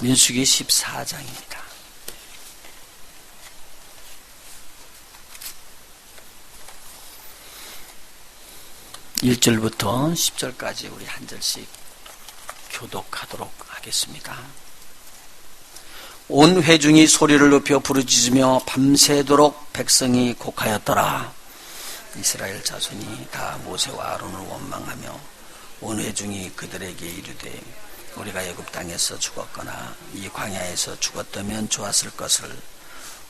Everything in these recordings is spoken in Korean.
민수기 14장입니다. 1절부터 10절까지 우리 한 절씩 교독하도록 하겠습니다. 온 회중이 소리를 높여 부르짖으며 밤새도록 백성이 곡하였더라. 이스라엘 자손이 다 모세와 아론을 원망하며 온 회중이 그들에게 이르되 우리가 애굽 땅에서 죽었거나 이 광야에서 죽었다면 좋았을 것을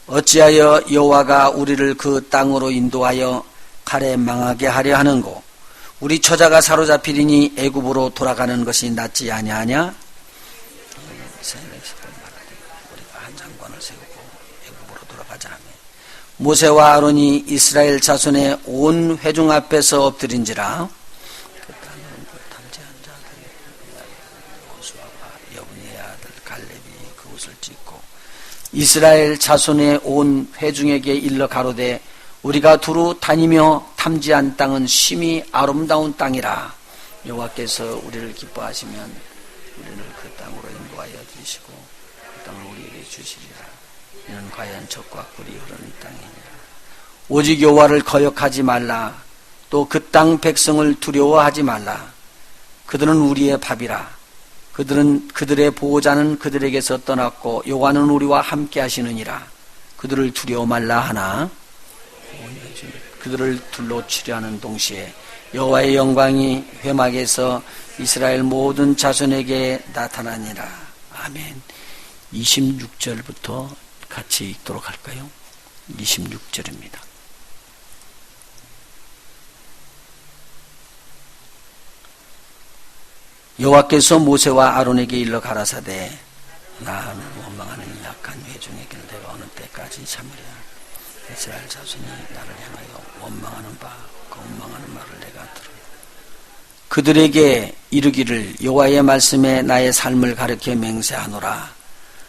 어찌하여 여호와가 우리를 그 땅으로 인도하여 칼에 망하게 하려 하는고 우리 처자가 사로잡히리니 애굽으로 돌아가는 것이 낫지 아니하냐? 우리가 한 장관을 세우고 애굽으로 돌아가자 하며 모세와 아론이 이스라엘 자손의 온 회중 앞에서 엎드린지라. 그 땅은 탐지한 자들 여호수아와 여분의 아들 갈렙이 그곳을 찍고 이스라엘 자손의 온 회중에게 일러 가로되 우리가 두루 다니며 탐지한 땅은 심히 아름다운 땅이라. 여호와께서 우리를 기뻐하시면 우리를 그 땅으로 인도하여 주시고 그 땅을 우리에게 주시리라. 이는 과연 젖과 꿀이 흐르는 땅이니라. 오직 여호와를 거역하지 말라. 또 그 땅 백성을 두려워하지 말라. 그들은 우리의 밥이라. 그들의 보호자는 그들에게서 떠났고 여호와는 우리와 함께 하시느니라. 그들을 두려워 말라 하나 그들을 둘러 치려하는 동시에 여호와의 영광이 회막에서 이스라엘 모든 자손에게 나타나니라. 아멘. 26절부터 같이 읽도록 할까요? 26절입니다. 여호와께서 모세와 아론에게 일러 가라사대 나는 원망하는 약한 회중에게 내가 어느 때까지 참으랴. 이스라엘 자손이 나를 향하여 원망하는 바 그 원망하는 말을 내가 들으라. 그들에게 이르기를 여호와의 말씀에 나의 삶을 가르쳐 맹세하노라.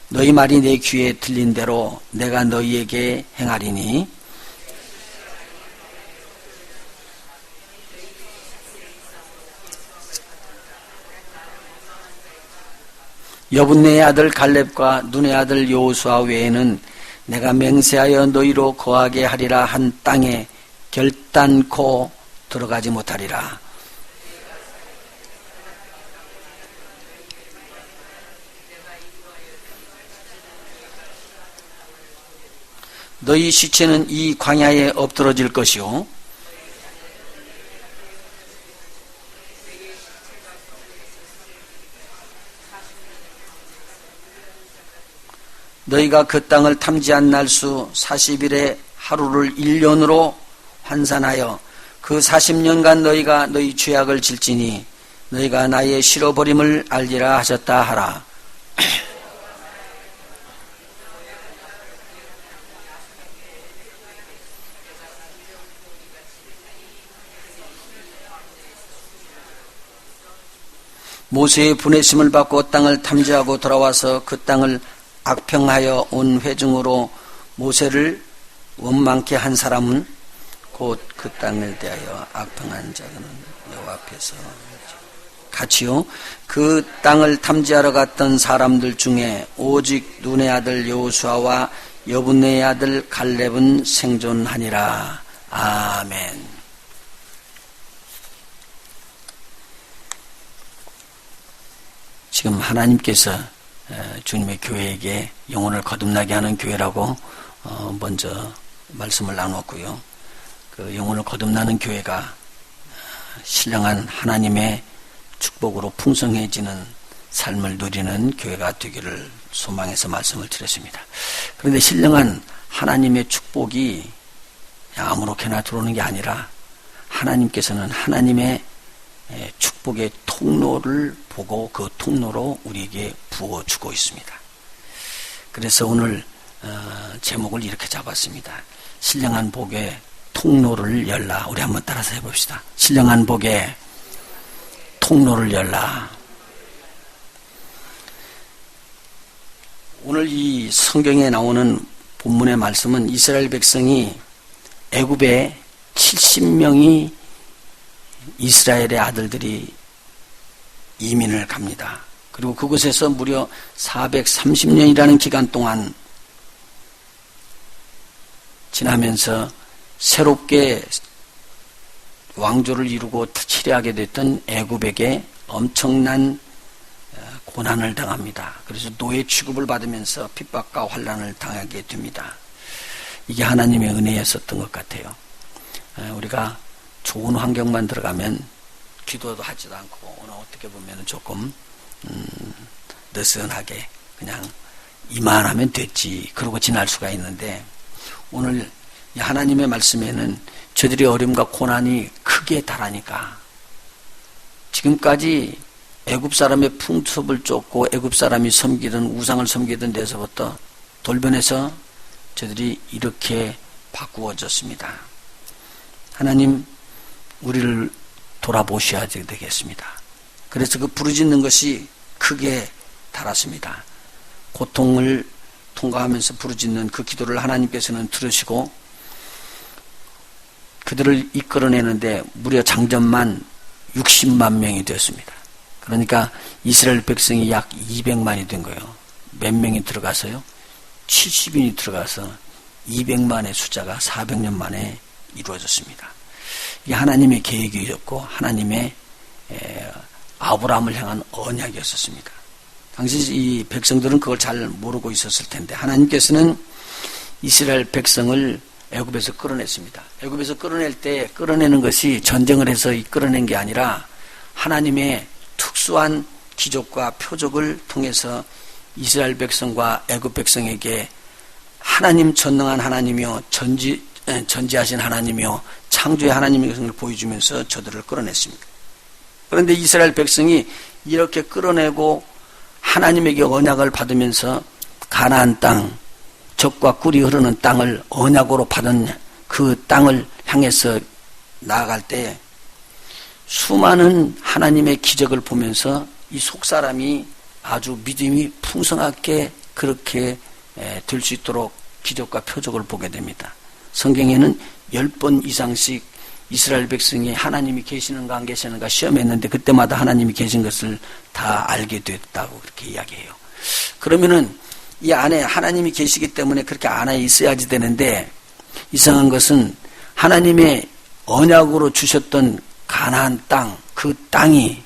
너희 말이 내 귀에 들린 대로 내가 너희에게 행하리니 여분네의 아들 갈렙과 눈의 아들 여호수아 외에는 내가 맹세하여 너희로 거하게 하리라 한 땅에 결단코 들어가지 못하리라. 너희 시체는 이 광야에 엎드러질 것이요 너희가 그 땅을 탐지한 날수 40일의 하루를 1년으로 환산하여 그 40년간 너희가 너희 죄악을 질지니 너희가 나의 실어버림을 알리라 하셨다 하라. 모세의 보내심을 받고 땅을 탐지하고 돌아와서 그 땅을 악평하여 온 회중으로 모세를 원망케 한 사람은 곧 그 땅을 대하여 악평한 자는 여호와 앞에서 같이요. 그 땅을 탐지하러 갔던 사람들 중에 오직 눈의 아들 여호수아와 여분네의 아들 갈렙은 생존하니라. 아멘. 지금 하나님께서 주님의 교회에게 영혼을 거듭나게 하는 교회라고 먼저 말씀을 나눴고요. 그 영혼을 거듭나는 교회가 신령한 하나님의 축복으로 풍성해지는 삶을 누리는 교회가 되기를 소망해서 말씀을 드렸습니다. 그런데 신령한 하나님의 축복이 아무렇게나 들어오는 게 아니라 하나님께서는 하나님의 축복의 통로를 보고 그 통로로 우리에게 부어주고 있습니다. 그래서 오늘 제목을 이렇게 잡았습니다. 신령한 복의 통로를 열라. 우리 한번 따라서 해봅시다. 신령한 복의 통로를 열라. 오늘 이 성경에 나오는 본문의 말씀은 이스라엘 백성이 애굽에 70명이 이스라엘의 아들들이 이민을 갑니다. 그리고 그곳에서 무려 430년이라는 기간 동안 지나면서 새롭게 왕조를 이루고 치리하게 됐던 애굽에게 엄청난 고난을 당합니다. 그래서 노예 취급을 받으면서 핍박과 환난을 당하게 됩니다. 이게 하나님의 은혜였었던 것 같아요. 우리가 좋은 환경만 들어가면 기도도 하지도 않고 오늘 어떻게 보면 조금 느슨하게 그냥 이만하면 됐지 그러고 지날 수가 있는데, 오늘 하나님의 말씀에는 저들이 어려움과 고난이 크게 달하니까 지금까지 애굽 사람의 풍습을 쫓고 애굽 사람이 섬기던 우상을 섬기던 데서부터 돌변해서 저들이 이렇게 바꾸어졌습니다. 하나님 우리를 돌아보셔야 되겠습니다. 그래서 그 부르짖는 것이 크게 달았습니다. 고통을 통과하면서 부르짖는 그 기도를 하나님께서는 들으시고 그들을 이끌어내는데 무려 장전만 60만 명이 되었습니다. 그러니까 이스라엘 백성이 약 200만이 된 거예요. 몇 명이 들어가서요? 70인이 들어가서 200만의 숫자가 400년 만에 이루어졌습니다. 이게 하나님의 계획이었고 하나님의 아브라함을 향한 언약이었습니다. 당시 이 백성들은 그걸 잘 모르고 있었을 텐데 하나님께서는 이스라엘 백성을 애굽에서 끌어냈습니다. 애굽에서 끌어낼 때 끌어내는 것이 전쟁을 해서 끌어낸 게 아니라 하나님의 특수한 기적과 표적을 통해서 이스라엘 백성과 애굽 백성에게 하나님 전능한 하나님이요 전지하신 하나님이요 창조의 하나님의 것을 보여주면서 저들을 끌어냈습니다. 그런데 이스라엘 백성이 이렇게 끌어내고 하나님에게 언약을 받으면서 가나안 땅, 젖과 꿀이 흐르는 땅을 언약으로 받은 그 땅을 향해서 나아갈 때 수많은 하나님의 기적을 보면서 이 속사람이 아주 믿음이 풍성하게 그렇게 될 수 있도록 기적과 표적을 보게 됩니다. 성경에는 10번 이상씩 이스라엘 백성이 하나님이 계시는가 안 계시는가 시험했는데 그때마다 하나님이 계신 것을 다 알게 됐다고 그렇게 이야기해요. 그러면은 이 안에 하나님이 계시기 때문에 그렇게 안에 있어야지 되는데, 이상한 것은 하나님의 언약으로 주셨던 가나안 땅, 그 땅이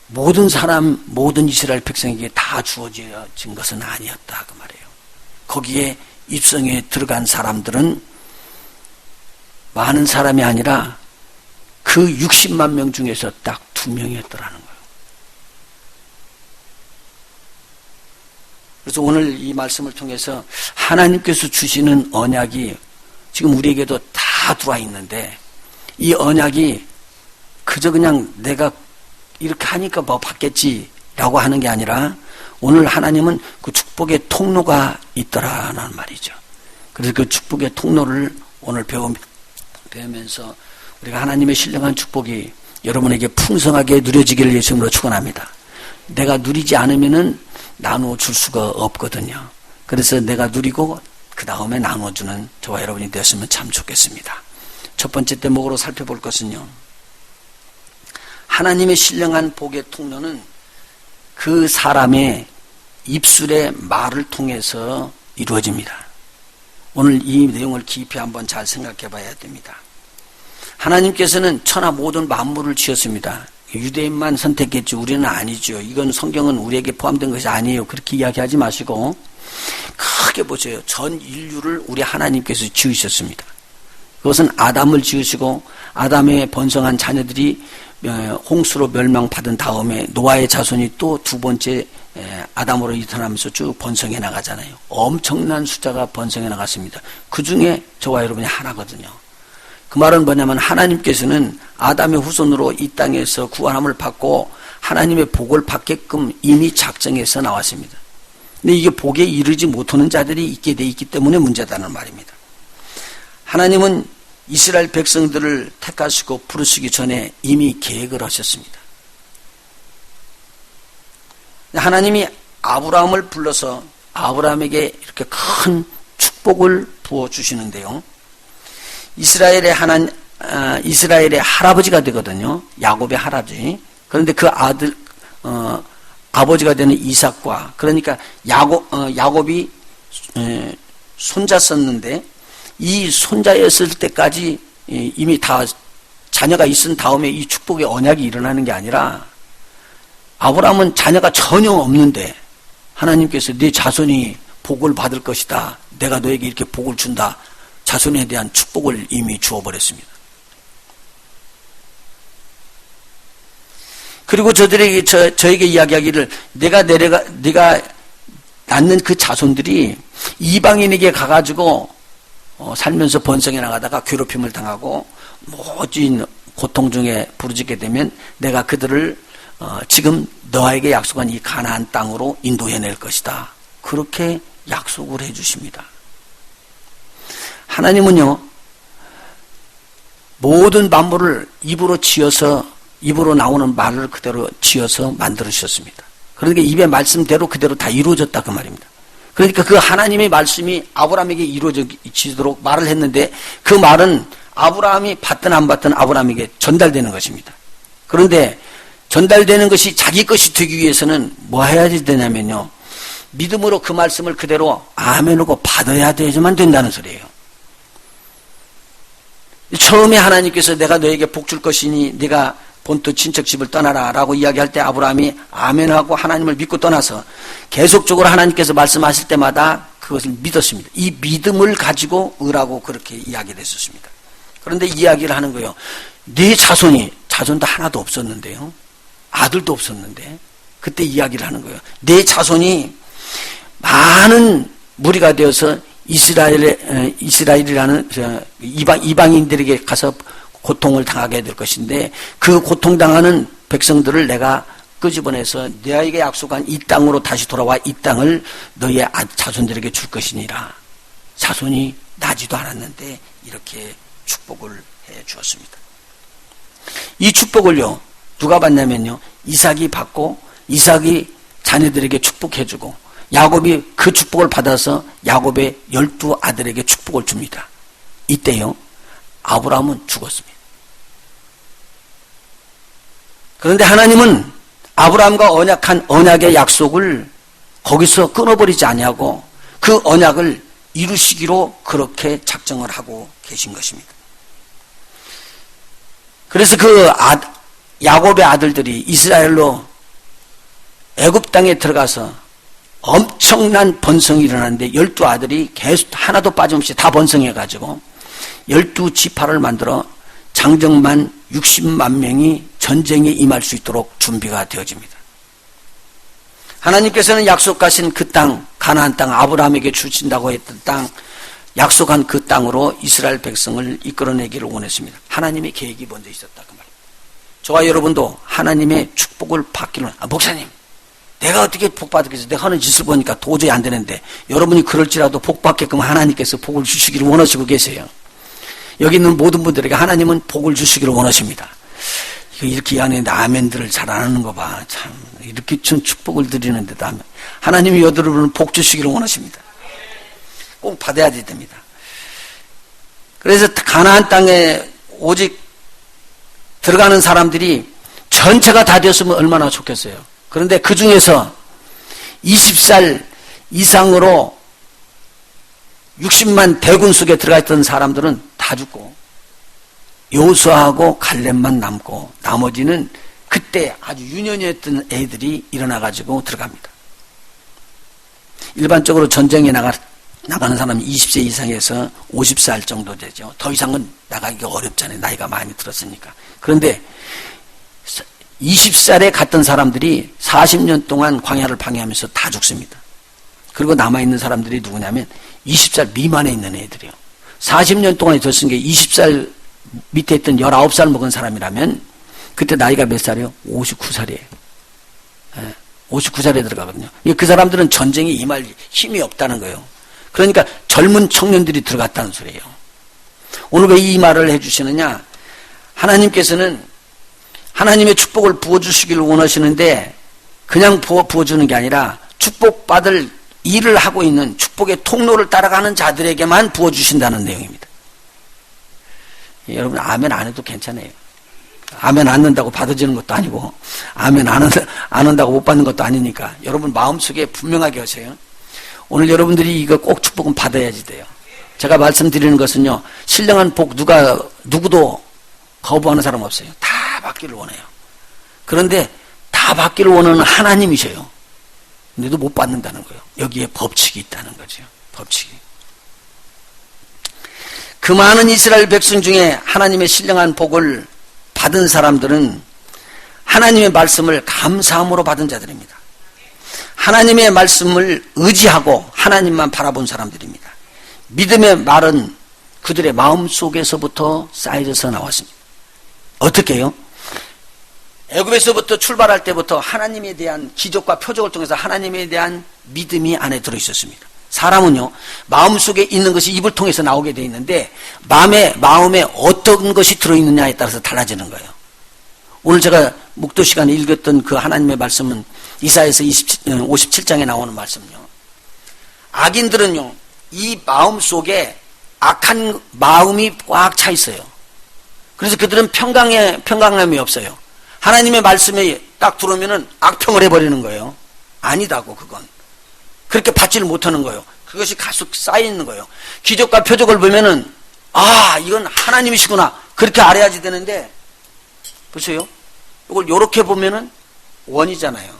모든 사람, 모든 이스라엘 백성에게 다 주어진 것은 아니었다 그 말이에요. 거기에 입성에 들어간 사람들은 많은 사람이 아니라 그 60만 명 중에서 딱 2명이었더라는 거예요. 그래서 오늘 이 말씀을 통해서 하나님께서 주시는 언약이 지금 우리에게도 다 들어와 있는데, 이 언약이 그저 그냥 내가 이렇게 하니까 뭐 받겠지라고 하는 게 아니라 오늘 하나님은 그 축복의 통로가 있더라는 말이죠. 그래서 그 축복의 통로를 오늘 배우면서 우리가 하나님의 신령한 축복이 여러분에게 풍성하게 누려지기를 예수님으로 축원합니다. 내가 누리지 않으면은 나누어 줄 수가 없거든요. 그래서 내가 누리고 그 다음에 나눠주는 저와 여러분이 되었으면 참 좋겠습니다. 첫 번째 대목으로 살펴볼 것은요, 하나님의 신령한 복의 통로는 그 사람의 입술의 말을 통해서 이루어집니다. 오늘 이 내용을 깊이 한번 잘 생각해 봐야 됩니다. 하나님께서는 천하 모든 만물을 지었습니다. 유대인만 선택했지 우리는 아니죠. 이건 성경은 우리에게 포함된 것이 아니에요. 그렇게 이야기하지 마시고 크게 보세요. 전 인류를 우리 하나님께서 지으셨습니다. 그것은 아담을 지으시고 아담의 번성한 자녀들이 홍수로 멸망받은 다음에 노아의 자손이 또 두 번째 아담으로 이탄하면서 쭉 번성해 나가잖아요. 엄청난 숫자가 번성해 나갔습니다. 그 중에 저와 여러분이 하나거든요. 그 말은 뭐냐면 하나님께서는 아담의 후손으로 이 땅에서 구원함을 받고 하나님의 복을 받게끔 이미 작정해서 나왔습니다. 근데 이게 복에 이르지 못하는 자들이 있게 돼 있기 때문에 문제다는 말입니다. 하나님은 이스라엘 백성들을 택하시고 부르시기 전에 이미 계획을 하셨습니다. 하나님이 아브라함을 불러서 아브라함에게 이렇게 큰 축복을 부어주시는데요. 이스라엘의 할아버지가 되거든요. 야곱의 할아버지. 그런데 그 아버지가 되는 이삭과, 그러니까 야곱이 손자였는데 이 손자였을 때까지 이미 다 자녀가 있은 다음에 이 축복의 언약이 일어나는 게 아니라, 아브라함은 자녀가 전혀 없는데 하나님께서 네 자손이 복을 받을 것이다, 내가 너에게 이렇게 복을 준다, 자손에 대한 축복을 이미 주어버렸습니다. 그리고 저에게 이야기하기를, 네가 낳는 그 자손들이 이방인에게 가가지고 살면서 번성해 나가다가 괴롭힘을 당하고 모진 고통 중에 부르짖게 되면 내가 그들을 지금 너에게 약속한 이 가나안 땅으로 인도해낼 것이다, 그렇게 약속을 해주십니다. 하나님은요, 모든 만물을 입으로 나오는 말을 그대로 지어서 만들으셨습니다. 그러니까 입의 말씀대로 그대로 다 이루어졌다, 그 말입니다. 그러니까 그 하나님의 말씀이 아브라함에게 이루어지도록 말을 했는데, 그 말은 아브라함이 받든 안 받든 아브라함에게 전달되는 것입니다. 그런데 전달되는 것이 자기 것이 되기 위해서는 뭐 해야 되냐면요, 믿음으로 그 말씀을 그대로 아멘하고 받아야 되지만 된다는 소리예요. 처음에 하나님께서 내가 너에게 복 줄 것이니 네가 본토 친척 집을 떠나라 라고 이야기할 때 아브라함이 아멘하고 하나님을 믿고 떠나서 계속적으로 하나님께서 말씀하실 때마다 그것을 믿었습니다. 이 믿음을 가지고 의라고 그렇게 이야기를 했었습니다. 그런데 이야기를 하는 거예요. 네 자손도 하나도 없었는데요, 아들도 없었는데, 그때 이야기를 하는 거예요. 네 자손이 많은 무리가 되어서 이스라엘이라는 이방인들에게 가서 고통을 당하게 될 것인데, 그 고통당하는 백성들을 내가 끄집어내서 너에게 약속한 이 땅으로 다시 돌아와 이 땅을 너희의 자손들에게 줄 것이니라. 자손이 나지도 않았는데 이렇게 축복을 해 주었습니다. 이 축복을요, 누가 받냐면요, 이삭이 받고 이삭이 자녀들에게 축복해주고, 야곱이 그 축복을 받아서 야곱의 12아들에게 축복을 줍니다. 이때요, 아브라함은 죽었습니다. 그런데 하나님은 아브라함과 언약한 언약의 약속을 거기서 끊어버리지 아니하고 그 언약을 이루시기로 그렇게 작정을 하고 계신 것입니다. 그래서 야곱의 아들들이 이스라엘로 애굽 땅에 들어가서 엄청난 번성이 일어났는데 12아들이 계속 하나도 빠짐없이 다 번성해가지고 12지파를 만들어 장정만 60만 명이 전쟁에 임할 수 있도록 준비가 되어집니다. 하나님께서는 약속하신 그 땅, 가나안 땅, 아브라함에게 주신다고 했던 땅, 약속한 그 땅으로 이스라엘 백성을 이끌어내기를 원했습니다. 하나님의 계획이 먼저 있었다, 그 말입니다. 저와 여러분도 하나님의 축복을 받기를, 목사님, 내가 어떻게 복 받겠어요? 내가 하는 짓을 보니까 도저히 안 되는데, 여러분이 그럴지라도 복 받게끔 하나님께서 복을 주시기를 원하시고 계세요. 여기 있는 모든 분들에게 하나님은 복을 주시기를 원하십니다. 이렇게 이야기하는데 아멘들을 잘 안 하는 거 봐. 참, 이렇게 좀 축복을 드리는데도 아멘. 하나님이 여러분은 복 주시기를 원하십니다. 꼭 받아야 됩니다. 그래서 가나안 땅에 오직 들어가는 사람들이 전체가 다 되었으면 얼마나 좋겠어요. 그런데 그 중에서 20살 이상으로 60만 대군 속에 들어가 있던 사람들은 다 죽고 여호수아하고 갈렙만 남고 나머지는 그때 아주 유년이었던 애들이 일어나가지고 들어갑니다. 일반적으로 전쟁에 나가는 사람이 20세 이상에서 50살 정도 되죠. 더 이상은 나가기가 어렵잖아요. 나이가 많이 들었으니까. 그런데 20살에 갔던 사람들이 40년 동안 광야를 방해하면서 다 죽습니다. 그리고 남아있는 사람들이 누구냐면 20살 미만에 있는 애들이요. 40년 동안 있었으니까 20살 밑에 있던 19살 먹은 사람이라면 그때 나이가 몇 살이에요? 59살이에요. 59살에 들어가거든요. 그 사람들은 전쟁에 임할 힘이 없다는 거예요. 그러니까 젊은 청년들이 들어갔다는 소리예요. 오늘 왜 이 말을 해주시느냐? 하나님께서는 하나님의 축복을 부어주시기를 원하시는데 그냥 부어주는 게 아니라 축복받을 일을 하고 있는 축복의 통로를 따라가는 자들에게만 부어주신다는 내용입니다. 여러분 아멘 안 해도 괜찮아요. 아멘 안 한다고 받아지는 것도 아니고 아멘 안 한다고 못 받는 것도 아니니까 여러분 마음속에 분명하게 하세요. 오늘 여러분들이 이거 꼭 축복은 받아야지 돼요. 제가 말씀드리는 것은요, 신령한 복 누구도 거부하는 사람 없어요. 다 받기를 원해요. 그런데 다 받기를 원하는 하나님이셔요. 근데도 못 받는다는 거예요. 여기에 법칙이 있다는 거죠. 법칙이. 그 많은 이스라엘 백성 중에 하나님의 신령한 복을 받은 사람들은 하나님의 말씀을 감사함으로 받은 자들입니다. 하나님의 말씀을 의지하고 하나님만 바라본 사람들입니다. 믿음의 말은 그들의 마음속에서부터 쌓여져서 나왔습니다. 어떻게 해요? 애굽에서부터 출발할 때부터 하나님에 대한 기적과 표적을 통해서 하나님에 대한 믿음이 안에 들어있었습니다. 사람은요, 마음속에 있는 것이 입을 통해서 나오게 되어 있는데 마음에 어떤 것이 들어있느냐에 따라서 달라지는 거예요. 오늘 제가 목도 시간에 읽었던 그 하나님의 말씀은 이사야서 57장에 나오는 말씀요. 악인들은요, 이 마음속에 악한 마음이 꽉 차 있어요. 그래서 그들은 평강함이 없어요. 하나님의 말씀에 딱 들어오면은 악평을 해버리는 거예요. 아니다고, 그건. 그렇게 받지를 못하는 거예요. 그것이 계속 쌓여있는 거예요. 기적과 표적을 보면은, 아, 이건 하나님이시구나. 그렇게 알아야지 되는데, 보세요. 이걸 요렇게 보면은 원이잖아요.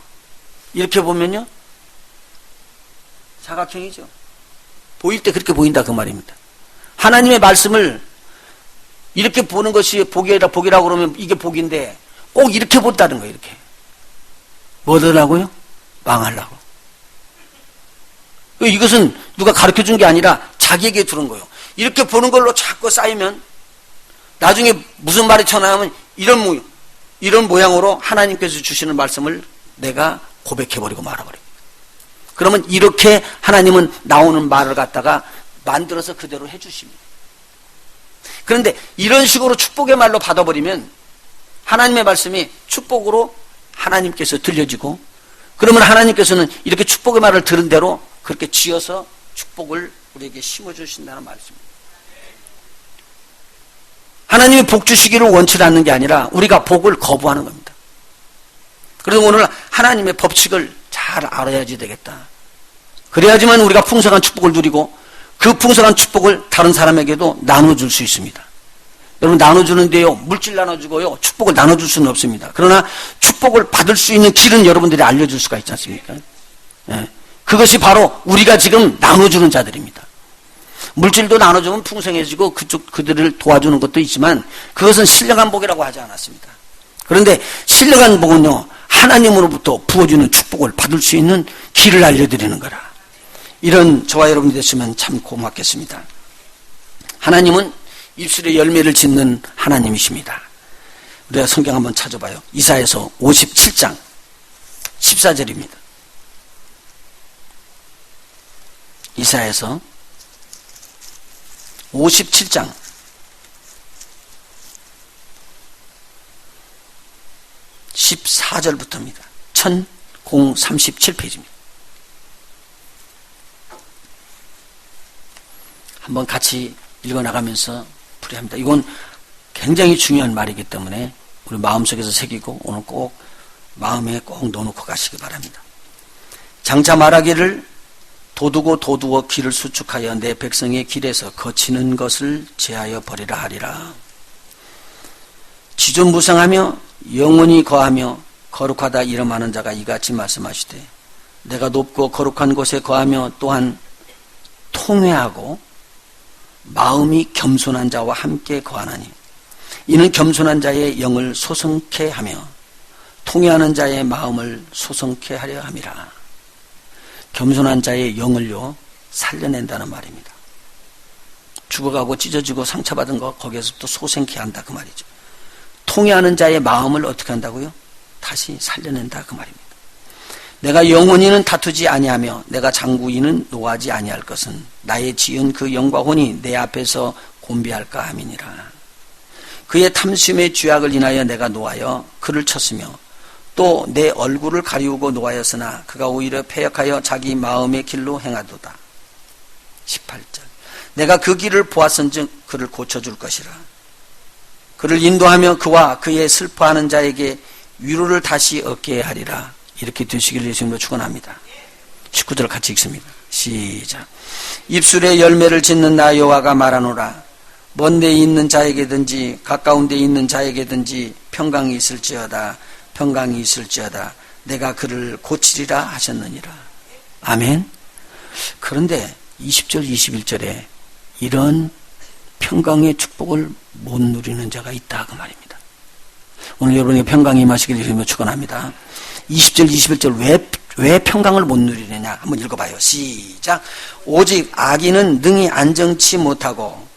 이렇게 보면요, 사각형이죠. 보일 때 그렇게 보인다, 그 말입니다. 하나님의 말씀을 이렇게 보는 것이 복이라고 그러면 이게 복인데, 꼭 이렇게 본다는 거예요, 이렇게. 뭐더라고요? 망하려고. 이것은 누가 가르쳐 준 게 아니라 자기에게 들은 거예요. 이렇게 보는 걸로 자꾸 쌓이면 나중에 무슨 말이 튀어나오면 이런 모양으로 하나님께서 주시는 말씀을 내가 고백해버리고 말아버립니다. 그러면 이렇게 하나님은 나오는 말을 갖다가 만들어서 그대로 해주십니다. 그런데 이런 식으로 축복의 말로 받아버리면 하나님의 말씀이 축복으로 하나님께서 들려지고, 그러면 하나님께서는 이렇게 축복의 말을 들은 대로 그렇게 지어서 축복을 우리에게 심어주신다는 말씀입니다. 하나님이 복 주시기를 원치 않는 게 아니라 우리가 복을 거부하는 겁니다. 그래서 오늘 하나님의 법칙을 잘 알아야지 되겠다. 그래야지만 우리가 풍성한 축복을 누리고 그 풍성한 축복을 다른 사람에게도 나눠줄 수 있습니다. 여러분, 나눠주는데요, 물질 나눠주고요, 축복을 나눠줄 수는 없습니다. 그러나 축복을 받을 수 있는 길은 여러분들이 알려줄 수가 있지 않습니까? 예. 그것이 바로 우리가 지금 나눠주는 자들입니다. 물질도 나눠주면 풍성해지고 그들을 도와주는 것도 있지만 그것은 신령한 복이라고 하지 않았습니다. 그런데 신령한 복은요, 하나님으로부터 부어주는 축복을 받을 수 있는 길을 알려드리는 거라. 이런 저와 여러분이 됐으면 참 고맙겠습니다. 하나님은 입술에 열매를 짓는 하나님이십니다. 우리가 성경 한번 찾아봐요. 이사야서 57장 14절입니다. 이사야서 57장 14절부터입니다. 1037페이지입니다. 한번 같이 읽어나가면서 풀이합니다. 이건 굉장히 중요한 말이기 때문에 우리 마음속에서 새기고 오늘 꼭 마음에 꼭 넣어놓고 가시기 바랍니다. 장차 말하기를 도두고 길을 수축하여 내 백성의 길에서 거치는 것을 제하여 버리라 하리라. 지존무성하며 영원히 거하며 거룩하다 이름하는 자가 이같이 말씀하시되, 내가 높고 거룩한 곳에 거하며 또한 통회하고 마음이 겸손한 자와 함께 거하나니 이는 겸손한 자의 영을 소성케 하며 통회하는 자의 마음을 소성케 하려 함이라. 겸손한 자의 영을요, 살려낸다는 말입니다. 죽어가고 찢어지고 상처받은 거 거기에서 또 소생케 한다, 그 말이죠. 통회하는 자의 마음을 어떻게 한다고요? 다시 살려낸다, 그 말입니다. 내가 영원히는 다투지 아니하며 내가 장구이는 노하지 아니할 것은 나의 지은 그 영과 혼이 내 앞에서 곤비할까 함이니라. 그의 탐심의 죄악을 인하여 내가 노하여 그를 쳤으며 또 내 얼굴을 가리우고 노하였으나 그가 오히려 패역하여 자기 마음의 길로 행하도다. 18절. 내가 그 길을 보았은즉 그를 고쳐줄 것이라. 그를 인도하며 그와 그의 슬퍼하는 자에게 위로를 다시 얻게 하리라. 이렇게 되시기를 예수님으로 축원합니다. 19절 같이 읽습니다. 시작. 입술에 열매를 짓는 나 여호와가 말하노라. 먼 데 있는 자에게든지 가까운 데 있는 자에게든지 평강이 있을지어다. 평강이 있을지어다. 내가 그를 고치리라 하셨느니라. 아멘. 그런데 20절 21절에 이런 평강의 축복을 못 누리는 자가 있다 그 말입니다. 오늘 여러분의 평강이 임하시기를 예수님으로 축원합니다. 20절 21절 왜 평강을 못 누리느냐 한번 읽어봐요. 시작. 오직 악인은 능히 안정치 못하고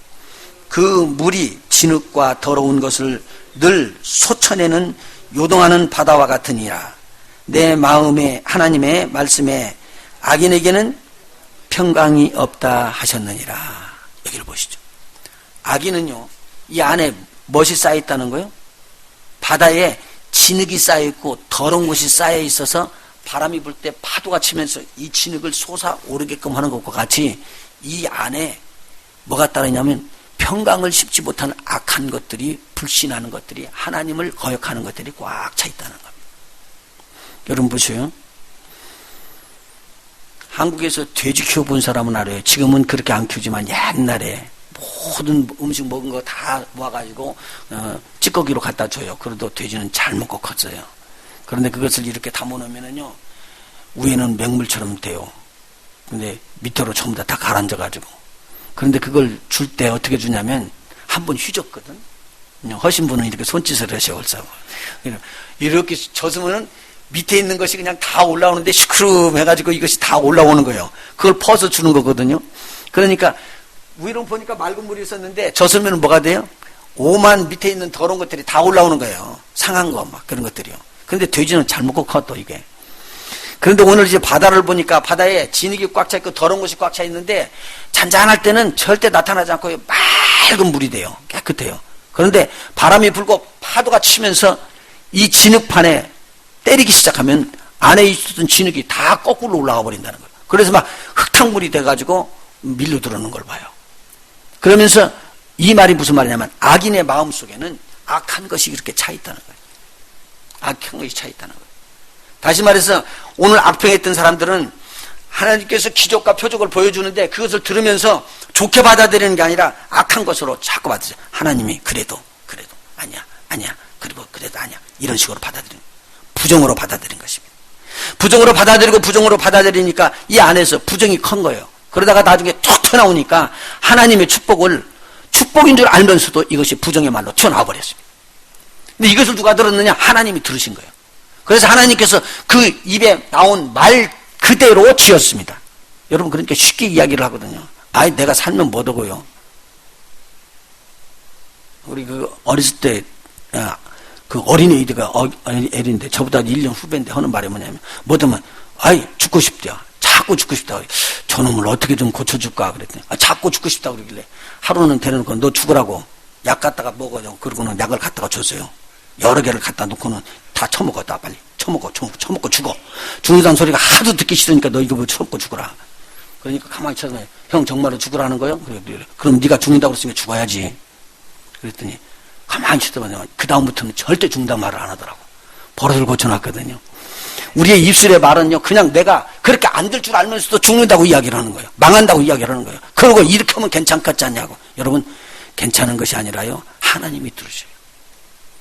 그 물이 진흙과 더러운 것을 늘 솟아내는 요동하는 바다와 같으니라. 내 마음에 하나님의 말씀에 악인에게는 평강이 없다 하셨느니라. 여기를 보시죠. 악인은요, 이 안에 무엇이 쌓여 있다는 거예요? 바다에 진흙이 쌓여 있고 더러운 것이 쌓여 있어서 바람이 불 때 파도가 치면서 이 진흙을 솟아오르게끔 하는 것과 같이 이 안에 뭐가 따르냐면 평강을 씹지 못하는 악한 것들이, 불신하는 것들이, 하나님을 거역하는 것들이 꽉 차 있다는 겁니다. 여러분 보세요. 한국에서 돼지 키워본 사람은 알아요. 지금은 그렇게 안 키우지만 옛날에 모든 음식 먹은 거 다 모아가지고 찌꺼기로 갖다 줘요. 그래도 돼지는 잘 먹고 컸어요. 그런데 그것을 이렇게 담아놓으면은요, 위에는 맹물처럼 돼요. 근데 밑으로 전부 다 가라앉아가지고. 그런데 그걸 줄 때 어떻게 주냐면 한 번 휘젓거든. 하신 분은 이렇게 손짓을 하셔 벌써. 이렇게 젖으면은 밑에 있는 것이 그냥 다 올라오는데 시크름해가지고 이것이 다 올라오는 거예요. 그걸 퍼서 주는 거거든요. 그러니까 위로 보니까 맑은 물이 있었는데 젖으면 뭐가 돼요? 오만 밑에 있는 더러운 것들이 다 올라오는 거예요. 상한 거 막 그런 것들이요. 그런데 돼지는 잘 먹고 커 또 이게. 그런데 오늘 이제 바다를 보니까 바다에 진흙이 꽉 차 있고 더러운 것이 꽉 차 있는데 잔잔할 때는 절대 나타나지 않고 맑은 물이 돼요. 깨끗해요. 그런데 바람이 불고 파도가 치면서 이 진흙판에 때리기 시작하면 안에 있었던 진흙이 다 거꾸로 올라가 버린다는 거예요. 그래서 막 흙탕물이 돼가지고 밀려 들어오는 걸 봐요. 그러면서 이 말이 무슨 말이냐면 악인의 마음 속에는 악한 것이 이렇게 차 있다는 거예요. 악한 것이 차 있다는 거예요. 다시 말해서 오늘 악평했던 사람들은 하나님께서 기적과 표적을 보여주는데 그것을 들으면서 좋게 받아들이는 게 아니라 악한 것으로 자꾸 받아들여요. 하나님이 그래도 아니야 그리고 그래도 아니야 이런 식으로 받아들이는 거예요. 부정으로 받아들인 것입니다. 부정으로 받아들이고 부정으로 받아들이니까 이 안에서 부정이 큰 거예요. 그러다가 나중에 툭 튀어나오니까 하나님의 축복인 줄 알면서도 이것이 부정의 말로 튀어나와 버렸습니다. 근데 이것을 누가 들었느냐? 하나님이 들으신 거예요. 그래서 하나님께서 그 입에 나온 말 그대로 지었습니다. 여러분 그러니까 쉽게 이야기를 하거든요. 아이 내가 살면 뭐더고요. 우리 그 어렸을 때 그 어린애들가 애인데 저보다 1년 후배인데 하는 말이 뭐냐면 뭐더면 아이 죽고 싶대요. 자꾸 죽고 싶다. 저놈을 어떻게 좀 고쳐줄까 그랬더니 자꾸 죽고 싶다 그러길래 하루는 데려놓고 너 죽으라고 약 갖다가 먹어요. 그러고는 약을 갖다가 줬어요. 여러 개를 갖다 놓고는 다 처먹었다. 빨리 처먹고 죽어. 죽는다는 소리가 하도 듣기 싫으니까 너 이거 뭐 처먹고 죽어라. 그러니까 가만히 쳐서 형 정말로 죽으라는 거요? 그럼 네가 죽는다고 그랬으니까 죽어야지. 그랬더니 가만히 쳐다보면 그 다음부터는 절대 죽는다는 말을 안 하더라고. 버릇을 고쳐놨거든요. 우리의 입술의 말은요, 그냥 내가 그렇게 안 될 줄 알면서도 죽는다고 이야기를 하는 거예요. 망한다고 이야기를 하는 거예요. 그러고 이렇게 하면 괜찮겠지 않냐고. 여러분, 괜찮은 것이 아니라요, 하나님이 들으셔요.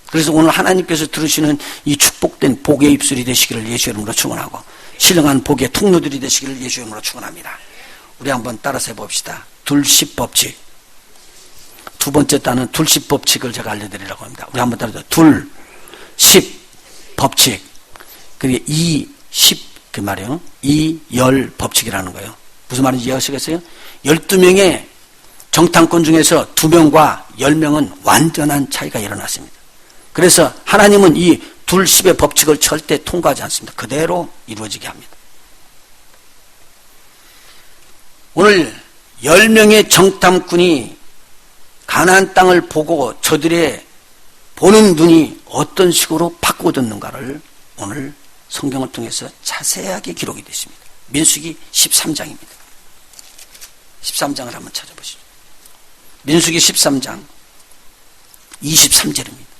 그래서 오늘 하나님께서 들으시는 이 축복된 복의 입술이 되시기를 예수 이름으로 축원하고 신령한 복의 통로들이 되시기를 예수 이름으로 축원합니다. 우리 한번 따라서 해봅시다. 둘십 법칙. 두 번째 단은 둘십 법칙을 제가 알려드리려고 합니다. 우리 한번 따라서 둘십 법칙. 그게 210, 그 말이에요. 2열 법칙이라는 거예요. 무슨 말인지 이해하시겠어요? 12명의 정탐꾼 중에서 2명과 10명은 완전한 차이가 일어났습니다. 그래서 하나님은 이 둘십의 법칙을 절대 통과하지 않습니다. 그대로 이루어지게 합니다. 오늘 10명의 정탐꾼이 가나안 땅을 보고 저들의 보는 눈이 어떤 식으로 바꿔졌는가를 오늘 성경을 통해서 자세하게 기록이 됐습니다. 민수기 13장입니다. 13장을 한번 찾아보시죠. 민수기 13장 23절입니다.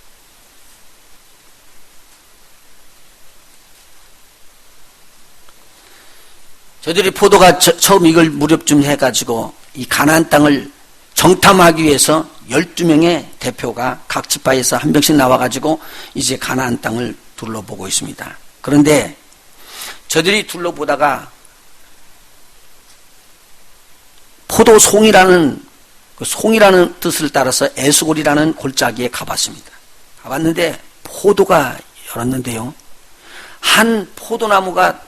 저들이 포도가 처음 익을 무렵쯤 해가지고 이 가나안 땅을 정탐하기 위해서 12명의 대표가 각 지파에서 한 명씩 나와가지고 이제 가나안 땅을 둘러보고 있습니다. 그런데 저들이 둘러보다가 포도송이라는 그 송이라는 뜻을 따라서 에스골이라는 골짜기에 가봤습니다. 가봤는데 포도가 열었는데요. 한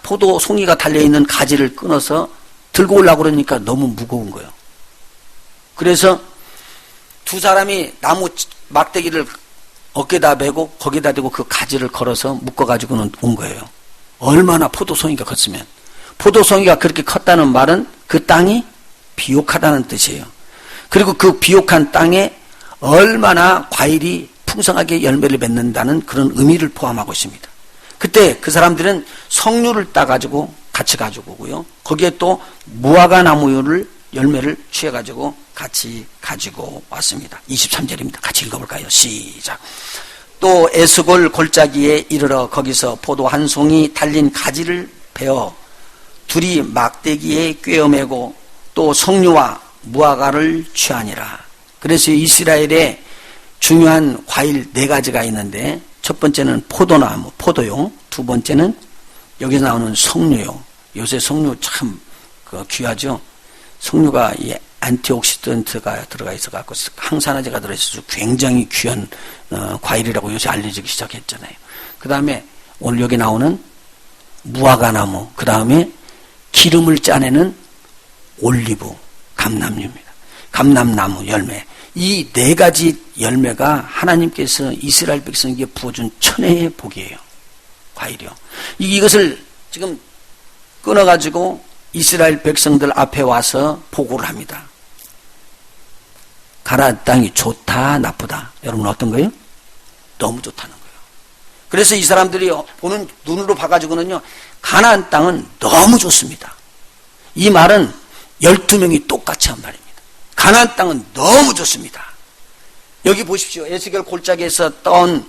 포도송이가 달려있는 가지를 끊어서 들고 오려고 그러니까 너무 무거운 거예요. 그래서 두 사람이 나무 막대기를 어깨다 메고 거기다 대고 그 가지를 걸어서 묶어가지고는 온 거예요. 얼마나 포도송이가 컸으면. 포도송이가 그렇게 컸다는 말은 그 땅이 비옥하다는 뜻이에요. 그리고 그 비옥한 땅에 얼마나 과일이 풍성하게 열매를 맺는다는 그런 의미를 포함하고 있습니다. 그때 그 사람들은 석류를 따가지고 같이 가지고 오고요. 거기에 또 무화과 나무를 열매를 취해가지고 같이 가지고 왔습니다. 23절입니다. 같이 읽어볼까요? 시작. 또 에스골 골짜기에 이르러 거기서 포도 한 송이 달린 가지를 베어 둘이 막대기에 꿰어매고 또 석류와 무화과를 취하니라. 그래서 이스라엘에 중요한 과일 4가지가 있는데 첫 번째는 포도나무, 포도용, 두 번째는 여기서 나오는 석류요. 요새 석류 참 귀하죠. 석류가 이 안티옥시던트가 들어가 있어갖고 항산화제가 들어있어서 굉장히 귀한 과일이라고 요새 알려지기 시작했잖아요. 그 다음에 오늘 여기 나오는 무화과나무, 그 다음에 기름을 짜내는 올리브, 감람류입니다. 감람나무 열매. 이 4가지 열매가 하나님께서 이스라엘 백성에게 부어준 천혜의 복이에요. 과일이요. 이것을 지금 끊어가지고 이스라엘 백성들 앞에 와서 보고를 합니다. 가나안 땅이 좋다, 나쁘다. 여러분 어떤 거예요? 너무 좋다는 거예요. 그래서 이 사람들이 보는 눈으로 봐가지고는요, 가나안 땅은 너무 좋습니다. 이 말은 12명이 똑같이 한 말입니다. 가나안 땅은 너무 좋습니다. 여기 보십시오. 에스겔 골짜기에서 떤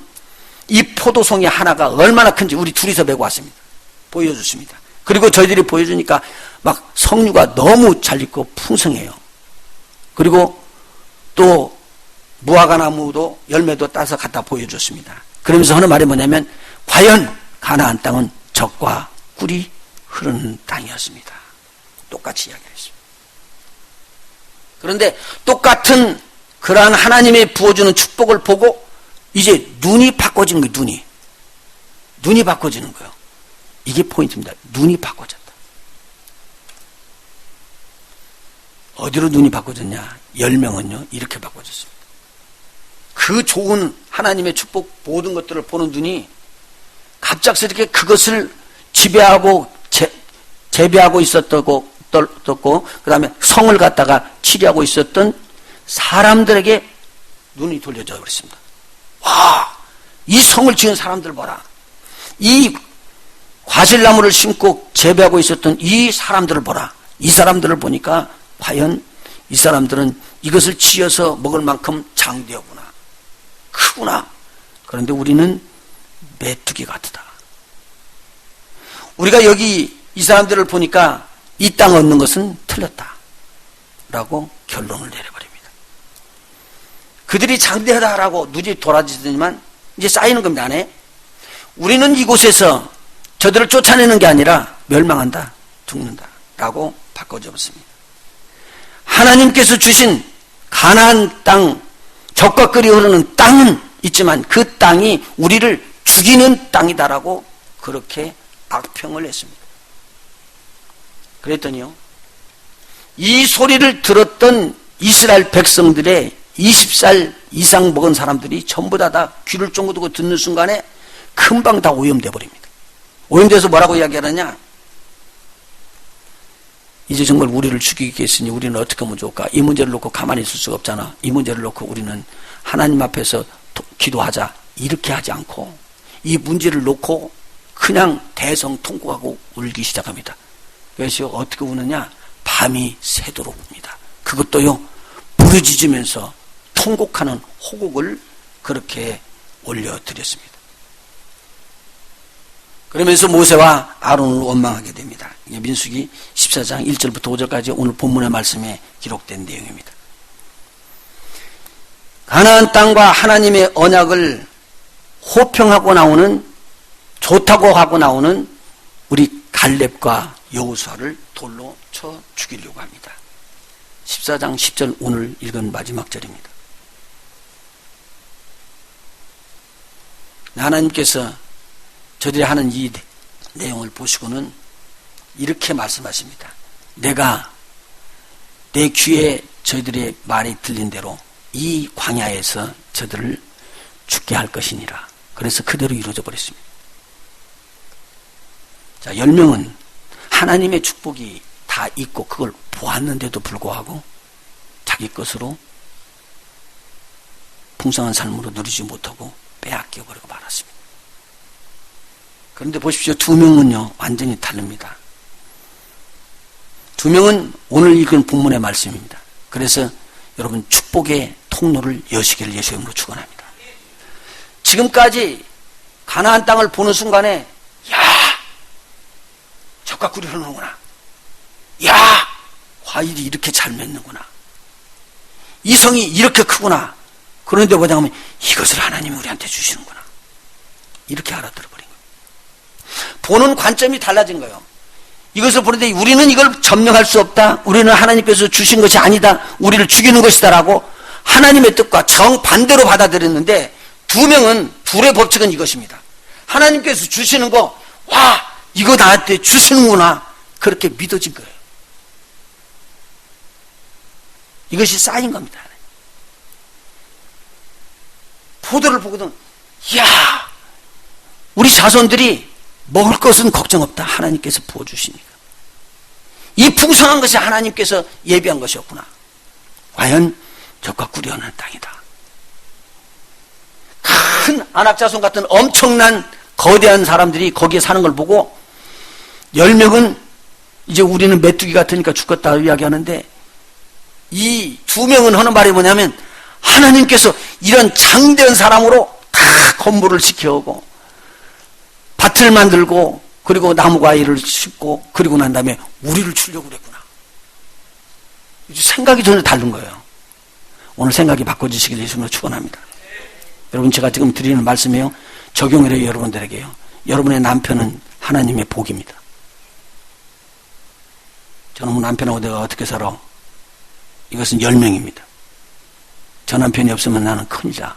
이 포도송이 하나가 얼마나 큰지 우리 둘이서 메고 왔습니다. 보여줬습니다. 그리고 저희들이 보여주니까 막 석류가 너무 잘 익고 풍성해요. 그리고 또 무화과나무도 열매도 따서 갖다 보여줬습니다. 그러면서 하는 말이 뭐냐면 과연 가나안 땅은 젖과 꿀이 흐르는 땅이었습니다. 똑같이 이야기를 했습니다. 그런데 똑같은 그러한 하나님의 부어주는 축복을 보고 이제 눈이 바꿔지는 거예요. 눈이 바꿔지는 거예요. 이게 포인트입니다. 눈이 바꿔졌다. 어디로 눈이 바꿔졌냐? 10명은요 이렇게 바꿔졌습니다. 그 좋은 하나님의 축복 모든 것들을 보는 눈이 갑작스럽게 그것을 지배하고 재배하고 있었고 그 다음에 성을 갖다가 치료하고 있었던 사람들에게 눈이 돌려져 버렸습니다. 와, 이 성을 지은 사람들 봐라. 이 과실나무를 심고 재배하고 있었던 이 사람들을 보라. 이 사람들을 보니까 과연 이 사람들은 이것을 지어서 먹을 만큼 장대하구나. 크구나. 그런데 우리는 메뚜기 같다. 우리가 여기 이 사람들을 보니까 이 땅 얻는 것은 틀렸다. 라고 결론을 내려버립니다. 그들이 장대하다라고 눈이 돌아지더니만 이제 쌓이는 겁니다. 안에. 우리는 이곳에서 저들을 쫓아내는 게 아니라 멸망한다, 죽는다 라고 바꿔줬습니다. 하나님께서 주신 가나안 땅, 젖과 꿀이 흐르는 땅은 있지만 그 땅이 우리를 죽이는 땅이다라고 그렇게 악평을 했습니다. 그랬더니요, 이 소리를 들었던 이스라엘 백성들의 20살 이상 먹은 사람들이 전부 다 귀를 쫑긋고 듣는 순간에 금방 다 오염돼 버립니다. 오염돼서 뭐라고 이야기하느냐? 이제 정말 우리를 죽이겠으니 우리는 어떻게 하면 좋을까? 이 문제를 놓고 가만히 있을 수가 없잖아. 이 문제를 놓고 우리는 하나님 앞에서 기도하자. 이렇게 하지 않고 이 문제를 놓고 그냥 대성통곡하고 울기 시작합니다. 그래서 어떻게 우느냐? 밤이 새도록 웁니다. 그것도요, 부르짖으면서 통곡하는 호곡을 그렇게 올려드렸습니다. 그러면서 모세와 아론을 원망하게 됩니다. 민수기 14장 1절부터 5절까지 오늘 본문의 말씀에 기록된 내용입니다. 가나안 땅과 하나님의 언약을 호평하고 나오는, 좋다고 하고 나오는 우리 갈렙과 여호수아를 돌로 쳐 죽이려고 합니다. 14장 10절 오늘 읽은 마지막 절입니다. 하나님께서 저들이 하는 이 내용을 보시고는 이렇게 말씀하십니다. 내가 내 귀에 저희들의 말이 들린 대로 이 광야에서 저들을 죽게 할 것이니라. 그래서 그대로 이루어져 버렸습니다. 자, 10명은 하나님의 축복이 다 있고 그걸 보았는데도 불구하고 자기 것으로 풍성한 삶으로 누리지 못하고 빼앗겨버리고 말았습니다. 그런데 보십시오. 2명은요 완전히 다릅니다. 2명은 오늘 읽은 본문의 말씀입니다. 그래서 여러분 축복의 통로를 여시기를 예수 이름으로 축원합니다. 지금까지 가나안 땅을 보는 순간에 야 젓가 꿀이 흐르는구나. 야 과일이 이렇게 잘 맺는구나. 이 성이 이렇게 크구나. 그런데 뭐냐 하면 이것을 하나님이 우리한테 주시는구나. 이렇게 알아들어버린 거예요. 보는 관점이 달라진 거예요. 이것을 보는데 우리는 이걸 점령할 수 없다. 우리는 하나님께서 주신 것이 아니다. 우리를 죽이는 것이다라고 하나님의 뜻과 정반대로 받아들였는데 2명은 둘의 법칙은 이것입니다. 하나님께서 주시는 거, 와 이거 나한테 주시는구나. 그렇게 믿어진 거예요. 이것이 쌓인 겁니다. 포도를 보거든 이야 우리 자손들이 먹을 것은 걱정 없다. 하나님께서 부어주시니까. 이 풍성한 것이 하나님께서 예비한 것이었구나. 과연 젖과 꿀이 흐르는 땅이다. 큰 안악자손 같은 엄청난 거대한 사람들이 거기에 사는 걸 보고 10명은 이제 우리는 메뚜기 같으니까 죽겠다 이야기하는데 이 2명은 하는 말이 뭐냐면 하나님께서 이런 장대한 사람으로 다 건물을 지켜오고 밭을 만들고 그리고 나무 과일을 심고 그리고 난 다음에 우리를 주려고 그랬구나. 생각이 전혀 다른 거예요. 오늘 생각이 바꿔지시길 예수님으로 축원합니다. 여러분 제가 지금 드리는 말씀이에요. 적용을 해요. 여러분들에게요. 여러분의 남편은 하나님의 복입니다. 저놈의 남편하고 내가 어떻게 살아? 이것은 10명입니다. 저 남편이 없으면 나는 큰일이다.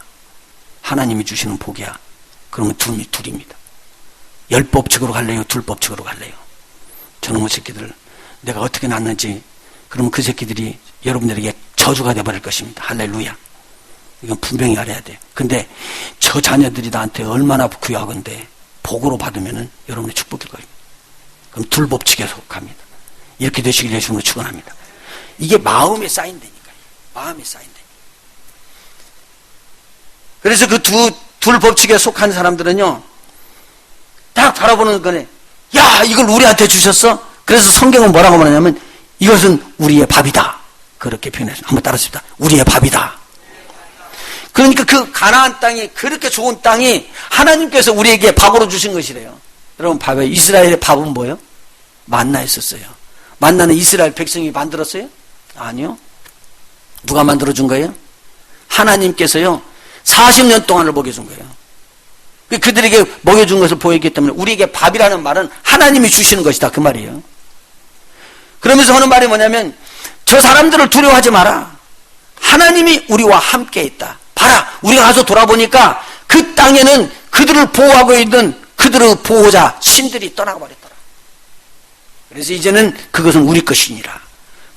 하나님이 주시는 복이야. 그러면 둘입니다. 10법칙으로 갈래요? 2법칙으로 갈래요? 저놈의 새끼들 내가 어떻게 낳았는지 그러면 그 새끼들이 여러분들에게 저주가 되어버릴 것입니다. 할렐루야. 이건 분명히 알아야 돼요. 근데 저 자녀들이 나한테 얼마나 귀하건데 복으로 받으면은 여러분의 축복일 거예요. 그럼 2법칙에 속합니다. 이렇게 되시길 예수님으로 축원합니다. 이게 마음에 쌓인다니까요. 마음에 쌓인다니까. 그래서 그 둘 법칙에 속한 사람들은요 딱 바라보는 거네. 야 이걸 우리한테 주셨어? 그래서 성경은 뭐라고 말하냐면 이것은 우리의 밥이다. 그렇게 표현해서 한번 따라합시다. 우리의 밥이다. 그러니까 그 가나안 땅이 그렇게 좋은 땅이 하나님께서 우리에게 밥으로 주신 것이래요. 여러분 봐봐요. 이스라엘의 밥은 뭐예요? 만나였었어요. 만나는 이스라엘 백성이 만들었어요? 아니요. 누가 만들어준 거예요? 하나님께서요 40년 동안을 먹여준 거예요. 그들에게 먹여준 것을 보였기 때문에 우리에게 밥이라는 말은 하나님이 주시는 것이다 그 말이에요. 그러면서 하는 말이 뭐냐면 저 사람들을 두려워하지 마라. 하나님이 우리와 함께 있다. 봐라 우리가 가서 돌아보니까 그 땅에는 그들을 보호하고 있는 그들의 보호자 신들이 떠나가 버렸더라. 그래서 이제는 그것은 우리 것이니라.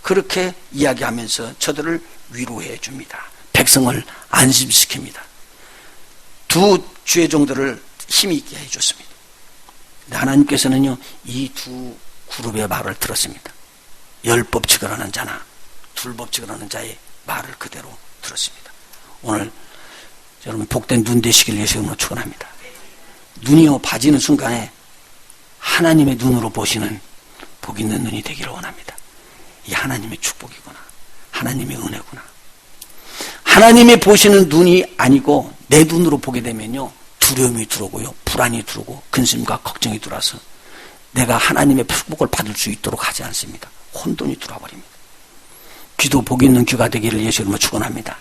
그렇게 이야기하면서 저들을 위로해 줍니다. 백성을 안심시킵니다. 2 주의 종들을 힘이 있게 해줬습니다. 하나님께서는요 이 2 그룹의 말을 들었습니다. 10법칙을 하는 자나 2법칙을 하는 자의 말을 그대로 들었습니다. 오늘 여러분 복된 눈 되시길 예수님으로 축원합니다. 눈이요 봐지는 순간에 하나님의 눈으로 보시는 복 있는 눈이 되기를 원합니다. 이 하나님의 축복이구나. 하나님의 은혜구나. 하나님이 보시는 눈이 아니고 내 눈으로 보게 되면요 두려움이 들어오고요 불안이 들어오고 근심과 걱정이 들어와서 내가 하나님의 축복을 받을 수 있도록 하지 않습니다. 혼돈이 들어와버립니다. 귀도 복 있는 귀가 되기를 예수 이름으로 축원합니다.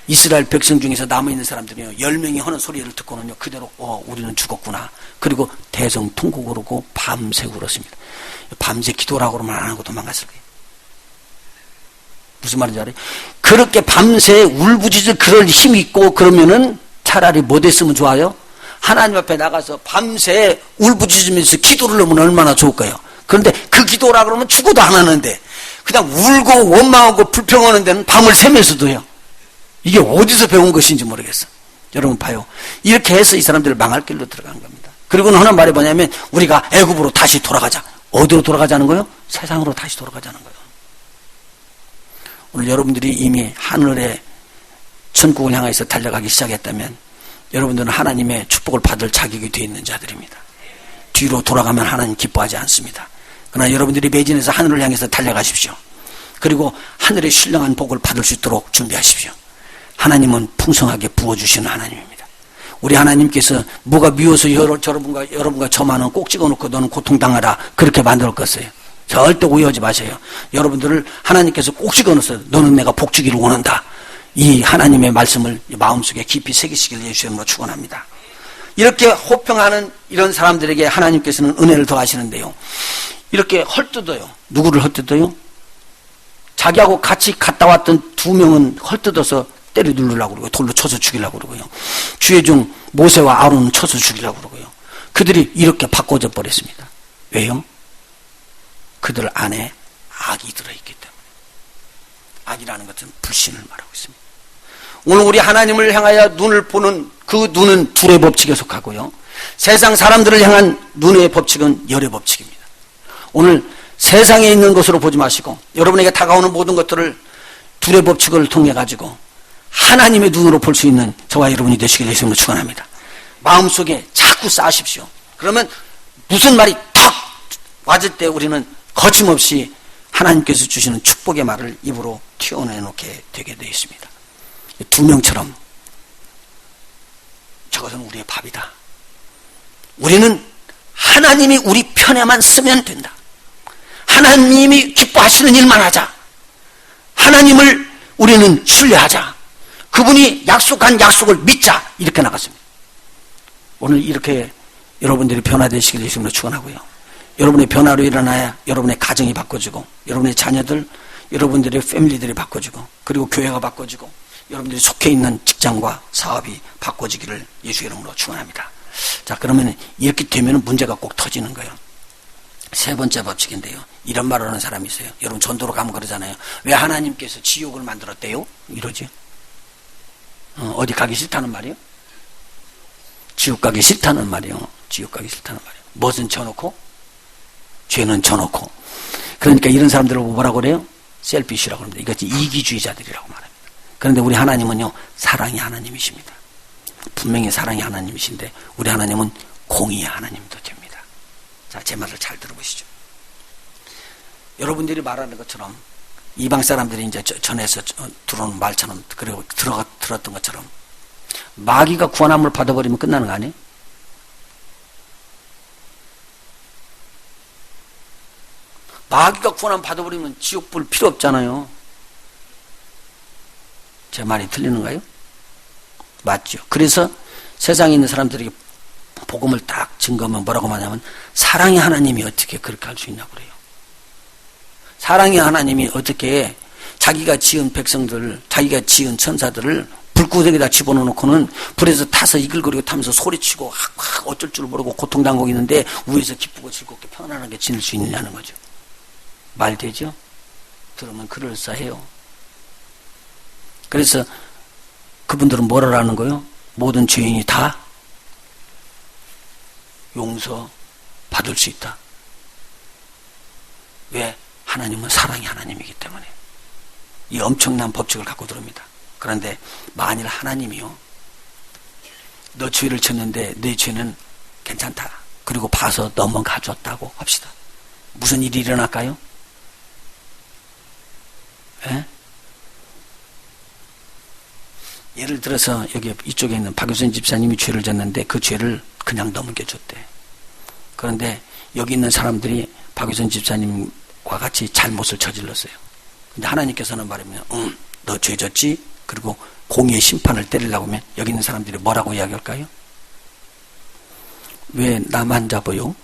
이스라엘 백성 중에서 남아있는 사람들이요 10명이 하는 소리를 듣고는요 그대로 우리는 죽었구나. 그리고 대성통곡 오르고 밤새 울었습니다. 밤새 기도라고 그러면 안 하고 도망갔을 거예요. 무슨 말인지 알아요? 그렇게 밤새 울부짖을 그럴 힘이 있고 그러면은 차라리 뭐 됐으면 좋아요? 하나님 앞에 나가서 밤새 울부짖으면서 기도를 하면 얼마나 좋을까요? 그런데 그 기도라 그러면 죽어도 안 하는데 그냥 울고 원망하고 불평하는 데는 밤을 새면서도요. 이게 어디서 배운 것인지 모르겠어. 여러분 봐요. 이렇게 해서 이 사람들을 망할 길로 들어간 겁니다. 그리고는 하는 말이 뭐냐면 우리가 애굽으로 다시 돌아가자. 어디로 돌아가자는 거예요? 세상으로 다시 돌아가자는 거예요. 오늘 여러분들이 이미 하늘의 천국을 향해서 달려가기 시작했다면 여러분들은 하나님의 축복을 받을 자격이 되어 있는 자들입니다. 뒤로 돌아가면 하나님 기뻐하지 않습니다. 그러나 여러분들이 매진해서 하늘을 향해서 달려가십시오. 그리고 하늘의 신령한 복을 받을 수 있도록 준비하십시오. 하나님은 풍성하게 부어주시는 하나님입니다. 우리 하나님께서 뭐가 미워서 여러분과 저만은 꼭 찍어놓고 너는 고통당하라 그렇게 만들 것이에요. 절대 오해하지 마세요. 여러분들을 하나님께서 꼭 찍어놓으세요. 너는 내가 복 주기를 원한다. 이 하나님의 말씀을 마음속에 깊이 새기시길 예수 이름으로 축원합니다. 이렇게 호평하는 이런 사람들에게 하나님께서는 은혜를 더하시는데요. 이렇게 헐뜯어요. 누구를 헐뜯어요? 자기하고 같이 갔다 왔던 2명은 헐뜯어서 때려 누르려고 그러고요. 돌로 쳐서 죽이려고 그러고요. 주의 종 모세와 아론은 쳐서 죽이려고 그러고요. 그들이 이렇게 바꿔져 버렸습니다. 왜요? 그들 안에 악이 들어있기 때문에. 악이라는 것은 불신을 말하고 있습니다. 오늘 우리 하나님을 향하여 눈을 보는 그 눈은 둘의 법칙에 속하고요. 세상 사람들을 향한 눈의 법칙은 열의 법칙입니다. 오늘 세상에 있는 것으로 보지 마시고 여러분에게 다가오는 모든 것들을 둘의 법칙을 통해 가지고 하나님의 눈으로 볼 수 있는 저와 여러분이 되시길 예수님으로 축원합니다. 마음속에 자꾸 쌓으십시오. 그러면 무슨 말이 탁 맞을 때 우리는 거침없이 하나님께서 주시는 축복의 말을 입으로 튀어내놓게 되게 되어 있습니다. 2명처럼 저것은 우리의 밥이다. 우리는 하나님이 우리 편에만 쓰면 된다. 하나님이 기뻐하시는 일만 하자. 하나님을 우리는 신뢰하자. 그분이 약속한 약속을 믿자. 이렇게 나갔습니다. 오늘 이렇게 여러분들이 변화되시길 예수님으로 축원하고요. 여러분의 변화로 일어나야 여러분의 가정이 바꿔지고 여러분의 자녀들, 여러분들의 패밀리들이 바꿔지고 그리고 교회가 바꿔지고 여러분들이 속해 있는 직장과 사업이 바꿔지기를 예수 이름으로 축원합니다. 자, 그러면 이렇게 되면 문제가 꼭 터지는 거예요. 세 번째 법칙인데요. 이런 말을 하는 사람이 있어요. 여러분 전도로 가면 그러잖아요. 왜 하나님께서 지옥을 만들었대요? 이러지. 어디 가기 싫다는 말이요? 지옥 가기 싫다는 말이요. 지옥 가기 싫다는 말이요. 무엇은 쳐놓고? 죄는 쳐놓고. 그러니까 이런 사람들을 뭐라고 그래요? 셀피시라고 합니다. 이것이 이기주의자들이라고 말합니다. 그런데 우리 하나님은요, 사랑의 하나님이십니다. 분명히 사랑의 하나님이신데 우리 하나님은 공의의 하나님도 됩니다. 자, 제 말을 잘 들어보시죠. 여러분들이 말하는 것처럼 이방 사람들이 이제 전에서 들어오는 말처럼 그리고 들었던 것처럼 마귀가 구원함을 받아버리면 끝나는 거 아니에요? 마귀가 구원함 받아버리면 지옥 불 필요 없잖아요. 제 말이 틀리는가요? 맞죠. 그래서 세상에 있는 사람들에게 복음을 딱 증거하면 뭐라고 말하냐면 사랑의 하나님이 어떻게 그렇게 할 수 있냐고 그래요. 사랑의 하나님이 어떻게 자기가 지은 백성들, 자기가 지은 천사들을 불구덩이에다 집어넣고는 불에서 타서 이글거리고 타면서 소리치고 어쩔 줄 모르고 고통당하고 있는데 위에서 기쁘고 즐겁게 편안하게 지낼 수 있느냐는 거죠. 말 되죠? 들으면 그럴싸해요. 그래서 그분들은 뭐라는 거예요? 모든 죄인이 다 용서 받을 수 있다. 왜? 하나님은 사랑의 하나님이기 때문에. 이 엄청난 법칙을 갖고 들어옵니다. 그런데 만일 하나님이요, 너 죄를 쳤는데 내 죄는 괜찮다. 그리고 봐서 넘어가줬다고 합시다. 무슨 일이 일어날까요? 예? 예를 들어서 여기 이쪽에 있는 박 교수님 집사님이 죄를 졌는데 그 죄를 그냥 넘겨줬대. 그런데 여기 있는 사람들이 박유선 집사님과 같이 잘못을 저질렀어요. 근데 하나님께서는 말하면 너 죄 졌지? 그리고 공의의 심판을 때리려고 하면 여기 있는 사람들이 뭐라고 이야기할까요? 왜 나만 잡아요?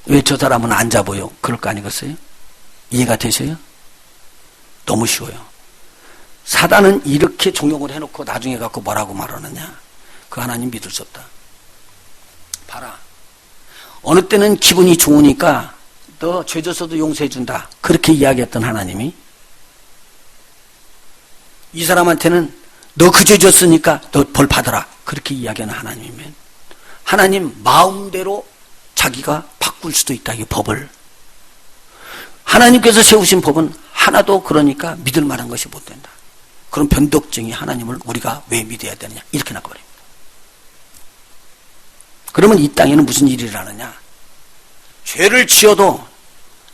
왜 저 사람은 안 잡아요? 그럴 거 아니겠어요? 이해가 되세요? 너무 쉬워요. 사단은 이렇게 종용을 해놓고 나중에 갖고 뭐라고 말하느냐? 그 하나님 믿을 수 없다. 봐라. 어느 때는 기분이 좋으니까 너 죄 졌어도 용서해 준다. 그렇게 이야기했던 하나님이 이 사람한테는 너 그 죄 졌으니까 너 벌 받아라. 그렇게 이야기하는 하나님이면 하나님 마음대로 자기가 바꿀 수도 있다. 이 법을. 하나님께서 세우신 법은 하나도 그러니까 믿을 만한 것이 못 된다. 그런 변덕쟁이 하나님을 우리가 왜 믿어야 되느냐. 이렇게 나가버립니다. 그러면 이 땅에는 무슨 일이 일어나느냐. 죄를 지어도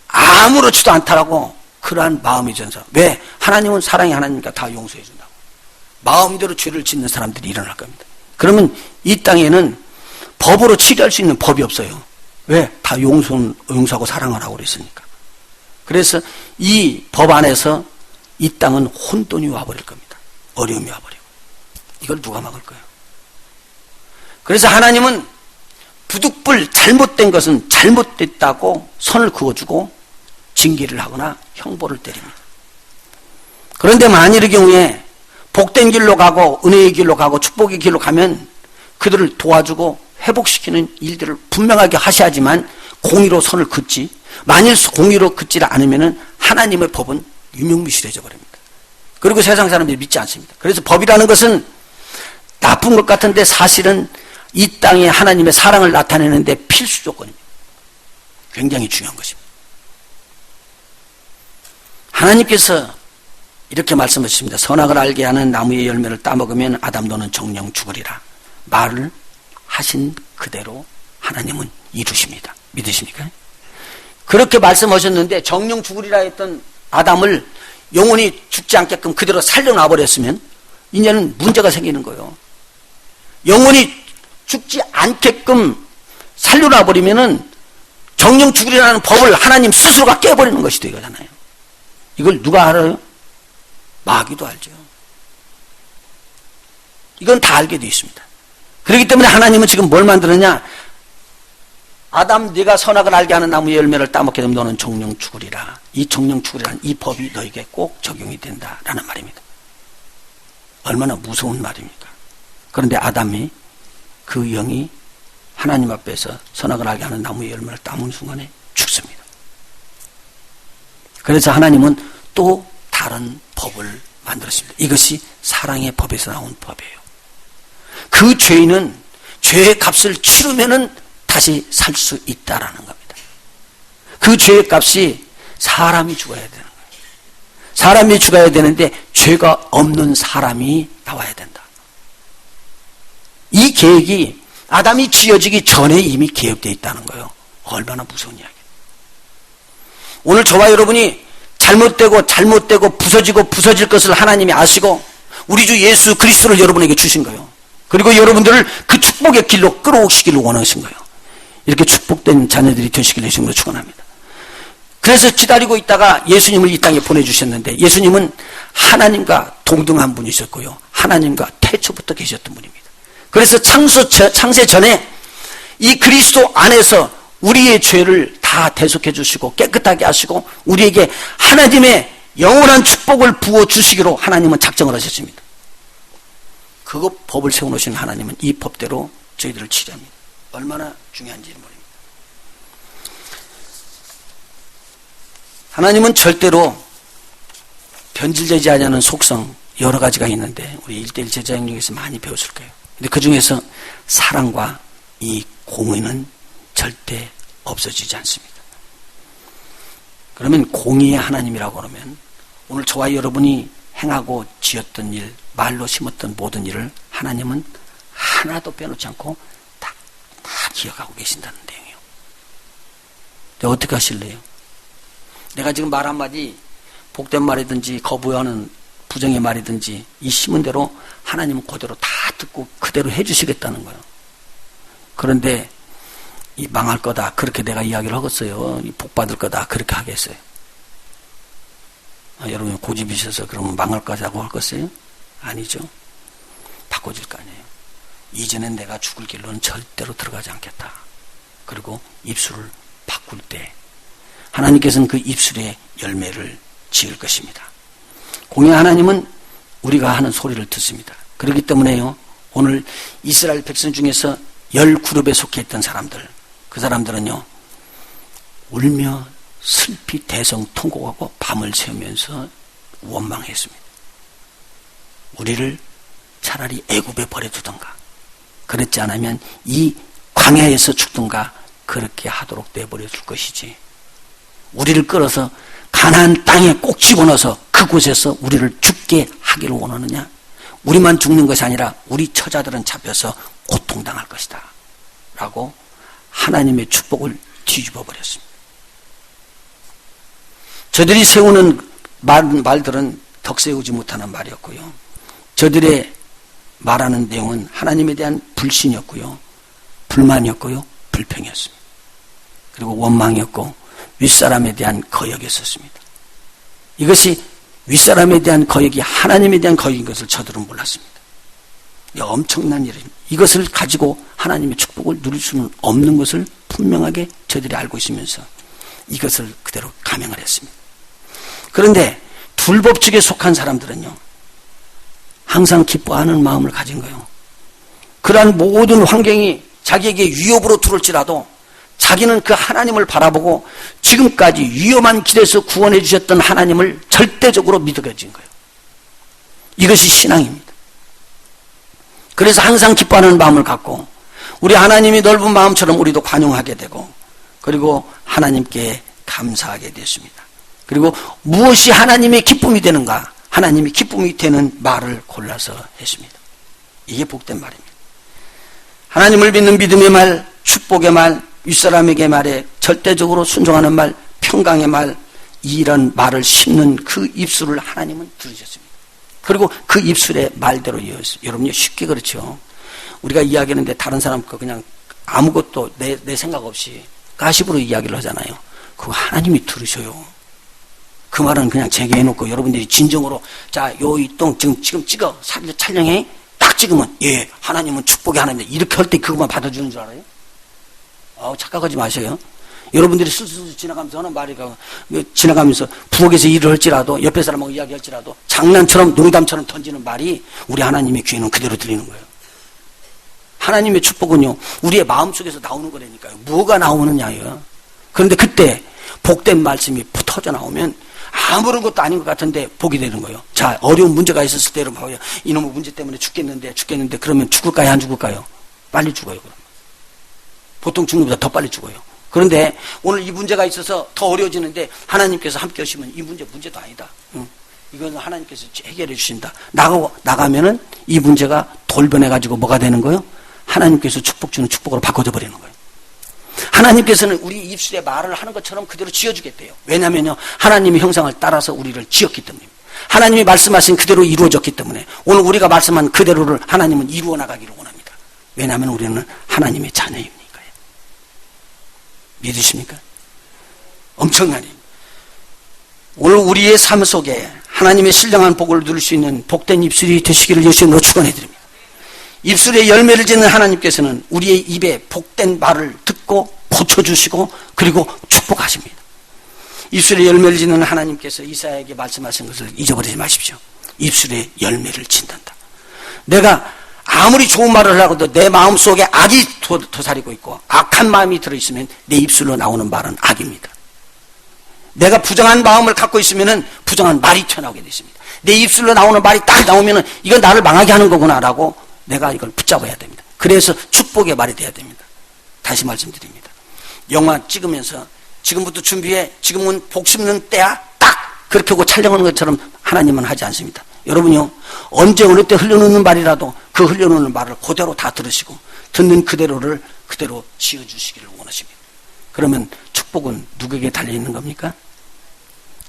아무렇지도 않다라고 그러한 마음이 전 사람. 왜? 하나님은 사랑의 하나님이니까 다 용서해 준다고. 마음대로 죄를 짓는 사람들이 일어날 겁니다. 그러면 이 땅에는 법으로 치료할 수 있는 법이 없어요. 왜? 다 용서하고 사랑을 하고 그랬으니까. 그래서 이 법 안에서 이 땅은 혼돈이 와버릴 겁니다. 어려움이 와버리고. 이걸 누가 막을 거예요? 그래서 하나님은 부득불 잘못된 것은 잘못됐다고 선을 그어주고 징계를 하거나 형벌을 때립니다. 그런데 만일의 경우에 복된 길로 가고 은혜의 길로 가고 축복의 길로 가면 그들을 도와주고 회복시키는 일들을 분명하게 하셔야지만 공의로 선을 긋지, 만일 공의로 긋지를 않으면 하나님의 법은 유명무실해져 버립니다. 그리고 세상 사람들이 믿지 않습니다. 그래서 법이라는 것은 나쁜 것 같은데 사실은 이 땅에 하나님의 사랑을 나타내는데 필수 조건입니다. 굉장히 중요한 것입니다. 하나님께서 이렇게 말씀하십니다. 선악을 알게 하는 나무의 열매를 따먹으면 아담 너는 정령 죽으리라. 말을 하신 그대로 하나님은 이루십니다. 믿으십니까? 그렇게 말씀하셨는데 정령 죽으리라 했던 아담을 영원히 죽지 않게끔 그대로 살려놔 버렸으면 이제는 문제가 생기는 거예요. 영원히 죽지 않게끔 살려놔 버리면은 정령 죽으리라는 법을 하나님 스스로가 깨버리는 것이 되잖아요. 이걸 누가 알아요? 마귀도 알죠. 이건 다 알게 되어 있습니다. 그렇기 때문에 하나님은 지금 뭘 만드느냐? 아담 네가 선악을 알게 하는 나무의 열매를 따먹게 되면 너는 정령 죽으리라. 이 정령 죽으리라는 이 법이 너에게 꼭 적용이 된다라는 말입니다. 얼마나 무서운 말입니까? 그런데 아담이 그 영이 하나님 앞에서 선악을 알게 하는 나무의 열매를 따먹는 순간에 죽습니다. 그래서 하나님은 또 다른 법을 만들었습니다. 이것이 사랑의 법에서 나온 법이에요. 그 죄인은 죄의 값을 치르면은 다시 살 수 있다라는 겁니다. 그 죄의 값이 사람이 죽어야 되는 거예요. 사람이 죽어야 되는데 죄가 없는 사람이 나와야 된다. 이 계획이 아담이 지어지기 전에 이미 계획되어 있다는 거예요. 얼마나 무서운 이야기예요. 오늘 저와 여러분이 잘못되고 부서질 것을 하나님이 아시고 우리 주 예수 그리스도를 여러분에게 주신 거예요. 그리고 여러분들을 그 축복의 길로 끌어오시기를 원하신 거예요. 이렇게 축복된 자녀들이 되시기를 예수님으로 축원합니다. 그래서 기다리고 있다가 예수님을 이 땅에 보내주셨는데 예수님은 하나님과 동등한 분이셨고요. 하나님과 태초부터 계셨던 분입니다. 그래서 창세 전에 이 그리스도 안에서 우리의 죄를 다 대속해 주시고 깨끗하게 하시고 우리에게 하나님의 영원한 축복을 부어주시기로 하나님은 작정을 하셨습니다. 그거 법을 세워놓으신 하나님은 이 법대로 저희들을 치료합니다. 얼마나 중요한지는 모릅니다. 하나님은 절대로 변질되지 않는 속성 여러 가지가 있는데 우리 1:1 제자형 중에서 많이 배웠을 거예요. 근데 그 중에서 사랑과 이 공의는 절대 없어지지 않습니다. 그러면 공의의 하나님이라고 그러면 오늘 저와 여러분이 행하고 지었던 일, 말로 심었던 모든 일을 하나님은 하나도 빼놓지 않고 다 기억하고 계신다는 내용이에요. 어떻게 하실래요? 내가 지금 말 한마디 복된 말이든지 거부하는 부정의 말이든지 이 심은 대로 하나님은 그대로 다 듣고 그대로 해주시겠다는 거예요. 그런데 이 망할 거다 그렇게 내가 이야기를 하겠어요? 이 복 받을 거다 그렇게 하겠어요? 여러분 고집이셔서 그러면 망할 거다고 하겠어요? 아니죠. 바꿔줄 거 아니에요. 이제는 내가 죽을 길로는 절대로 들어가지 않겠다. 그리고 입술을 바꿀 때 하나님께서는 그 입술에 열매를 지을 것입니다. 공의 하나님은 우리가 하는 소리를 듣습니다. 그렇기 때문에요, 오늘 이스라엘 백성 중에서 10그룹에 속해 있던 사람들, 그 사람들은요 울며 슬피 대성통곡하고 밤을 새우면서 원망했습니다. 우리를 차라리 애굽에 버려두던가, 그렇지 않으면 이 광야에서 죽던가 그렇게 하도록 내버려 둘 것이지, 우리를 끌어서 가나안 땅에 꼭 집어넣어서 그곳에서 우리를 죽게 하기를 원하느냐? 우리만 죽는 것이 아니라 우리 처자들은 잡혀서 고통당할 것이다 라고 하나님의 축복을 뒤집어 버렸습니다. 저들이 세우는 말들은 덕세우지 못하는 말이었고요, 저들의 말하는 내용은 하나님에 대한 불신이었고요, 불만이었고요, 불평이었습니다. 그리고 원망이었고 윗사람에 대한 거역이었습니다. 이것이 윗사람에 대한 거역이 하나님에 대한 거역인 것을 저들은 몰랐습니다. 엄청난 일입니다. 이것을 가지고 하나님의 축복을 누릴 수는 없는 것을 분명하게 저들이 알고 있으면서 이것을 그대로 감행을 했습니다. 그런데 불법칙에 속한 사람들은요 항상 기뻐하는 마음을 가진 거예요. 그러한 모든 환경이 자기에게 위협으로 들어올지라도 자기는 그 하나님을 바라보고 지금까지 위험한 길에서 구원해 주셨던 하나님을 절대적으로 믿어진 거예요. 이것이 신앙입니다. 그래서 항상 기뻐하는 마음을 갖고 우리 하나님이 넓은 마음처럼 우리도 관용하게 되고, 그리고 하나님께 감사하게 됐습니다. 그리고 무엇이 하나님의 기쁨이 되는가, 하나님의 기쁨이 되는 말을 골라서 했습니다. 이게 복된 말입니다. 하나님을 믿는 믿음의 말, 축복의 말, 윗사람에게 말에 절대적으로 순종하는 말, 평강의 말, 이런 말을 심는 그 입술을 하나님은 들으셨습니다. 그리고 그 입술의 말대로 이어졌어요. 여러분요, 쉽게 그렇죠. 우리가 이야기하는데 다른 사람 거 그냥 아무것도 내 생각 없이 가십으로 이야기를 하잖아요. 그거 하나님이 들으셔요. 그 말은 그냥 제게 해놓고 여러분들이 진정으로 자, 요 이 똥 지금 찍어 촬영해 딱 찍으면 예, 하나님은 축복의 하나님이다 이렇게 할 때 그것만 받아주는 줄 알아요? 착각하지 마세요. 여러분들이 슬슬 지나가면서 하는 말이 지나가면서 부엌에서 일을 할지라도 옆에 사람하고 이야기할지라도 장난처럼 농담처럼 던지는 말이 우리 하나님의 귀에는 그대로 들리는 거예요. 하나님의 축복은요 우리의 마음속에서 나오는 거라니까요. 뭐가 나오느냐요. 그런데 그때 복된 말씀이 터져 나오면 아무런 것도 아닌 것 같은데 복이 되는 거예요. 자, 어려운 문제가 있었을 때 여러분 봐요. 이놈의 문제 때문에 죽겠는데 그러면 죽을까요 안 죽을까요? 빨리 죽어요. 그럼. 보통 죽는 것보다 더 빨리 죽어요. 그런데 오늘 이 문제가 있어서 더 어려워지는데 하나님께서 함께 하시면 이 문제도 아니다. 이건 하나님께서 해결해 주신다. 나가면은 이 문제가 돌변해가지고 뭐가 되는 거예요? 하나님께서 축복 주는 축복으로 바꿔져 버리는 거예요. 하나님께서는 우리 입술에 말을 하는 것처럼 그대로 지어주겠대요. 왜냐면요, 하나님의 형상을 따라서 우리를 지었기 때문입니다. 하나님이 말씀하신 그대로 이루어졌기 때문에 오늘 우리가 말씀한 그대로를 하나님은 이루어 나가기를 원합니다. 왜냐하면 우리는 하나님의 자녀입니까요. 믿으십니까? 엄청난 일입니다. 오늘 우리의 삶 속에 하나님의 신령한 복을 누릴 수 있는 복된 입술이 되시기를 예수님으로 축원해드립니다. 입술에 열매를 짓는 하나님께서는 우리의 입에 복된 말을 듣고 고쳐주시고 그리고 축복하십니다. 입술에 열매를 짓는 하나님께서 이사야에게 말씀하신 것을 잊어버리지 마십시오. 입술에 열매를 짓는다. 내가 아무리 좋은 말을 하고도 내 마음속에 악이 도사리고 있고 악한 마음이 들어있으면 내 입술로 나오는 말은 악입니다. 내가 부정한 마음을 갖고 있으면 부정한 말이 튀어나오게 되어 있습니다. 내 입술로 나오는 말이 딱 나오면 이건 나를 망하게 하는 거구나라고 내가 이걸 붙잡아야 됩니다. 그래서 축복의 말이 돼야 됩니다. 다시 말씀드립니다. 영화 찍으면서 지금부터 준비해, 지금은 복 심는 때야, 딱 그렇게 하고 촬영하는 것처럼 하나님은 하지 않습니다. 여러분요, 언제 어느 때 흘려놓는 말이라도 그 흘려놓는 말을 그대로 다 들으시고 듣는 그대로를 그대로 지어주시기를 원하십니다. 그러면 축복은 누구에게 달려있는 겁니까?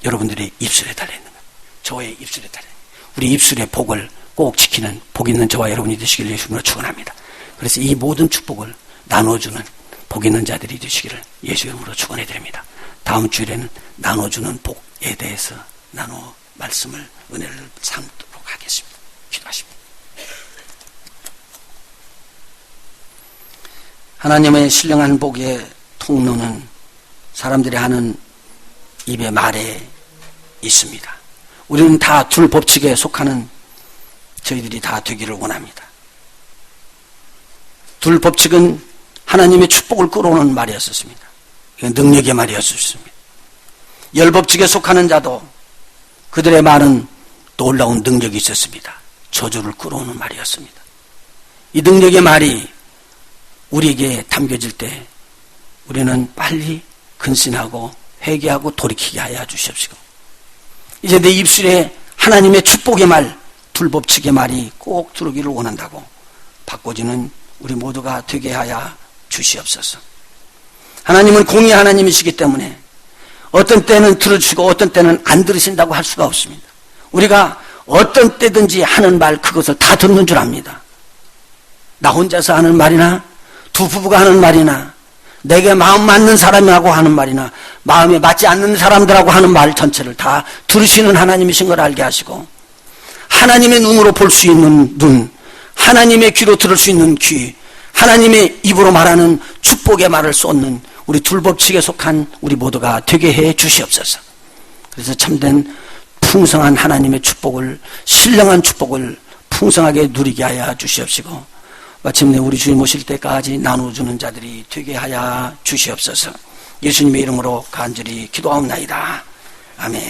여러분들의 입술에 달려있는 겁니다. 저의 입술에 달려있는 겁니다. 우리 입술의 복을 꼭 지키는 복 있는 저와 여러분이 되시길 예수님으로 축원합니다. 그래서 이 모든 축복을 나눠주는 복 있는 자들이 되시기를 예수 이름으로 축원해 드립니다. 다음 주일에는 나눠주는 복에 대해서 말씀을 은혜를 삼도록 하겠습니다. 기도하십니다. 하나님의 신령한 복의 통로는 사람들이 하는 입의 말에 있습니다. 우리는 다 둘 법칙에 속하는 저희들이 다 되기를 원합니다. 둘 법칙은 하나님의 축복을 끌어오는 말이었습니다. 이건 능력의 말이었습니다. 열 법칙에 속하는 자도 그들의 말은 놀라운 능력이 있었습니다. 저주를 끌어오는 말이었습니다. 이 능력의 말이 우리에게 담겨질 때 우리는 빨리 근신하고 회개하고 돌이키게 하여 주시옵시고, 이제 내 입술에 하나님의 축복의 말, 둘법칙의 말이 꼭 들어오기를 원한다고 바꿔지는 우리 모두가 되게 하여 주시옵소서. 하나님은 공의 하나님이시기 때문에 어떤 때는 들어주시고 어떤 때는 안 들으신다고 할 수가 없습니다. 우리가 어떤 때든지 하는 말, 그것을 다 듣는 줄 압니다. 나 혼자서 하는 말이나 두 부부가 하는 말이나 내게 마음 맞는 사람하고 하는 말이나 마음에 맞지 않는 사람들하고 하는 말 전체를 다 들으시는 하나님이신 걸 알게 하시고, 하나님의 눈으로 볼 수 있는 눈, 하나님의 귀로 들을 수 있는 귀, 하나님의 입으로 말하는 축복의 말을 쏟는 우리 둘법칙에 속한 우리 모두가 되게 해 주시옵소서. 그래서 참된 풍성한 하나님의 축복을, 신령한 축복을 풍성하게 누리게 하여 주시옵시고, 마침내 우리 주님 오실 때까지 나눠주는 자들이 되게 하여 주시옵소서. 예수님의 이름으로 간절히 기도하옵나이다. 아멘.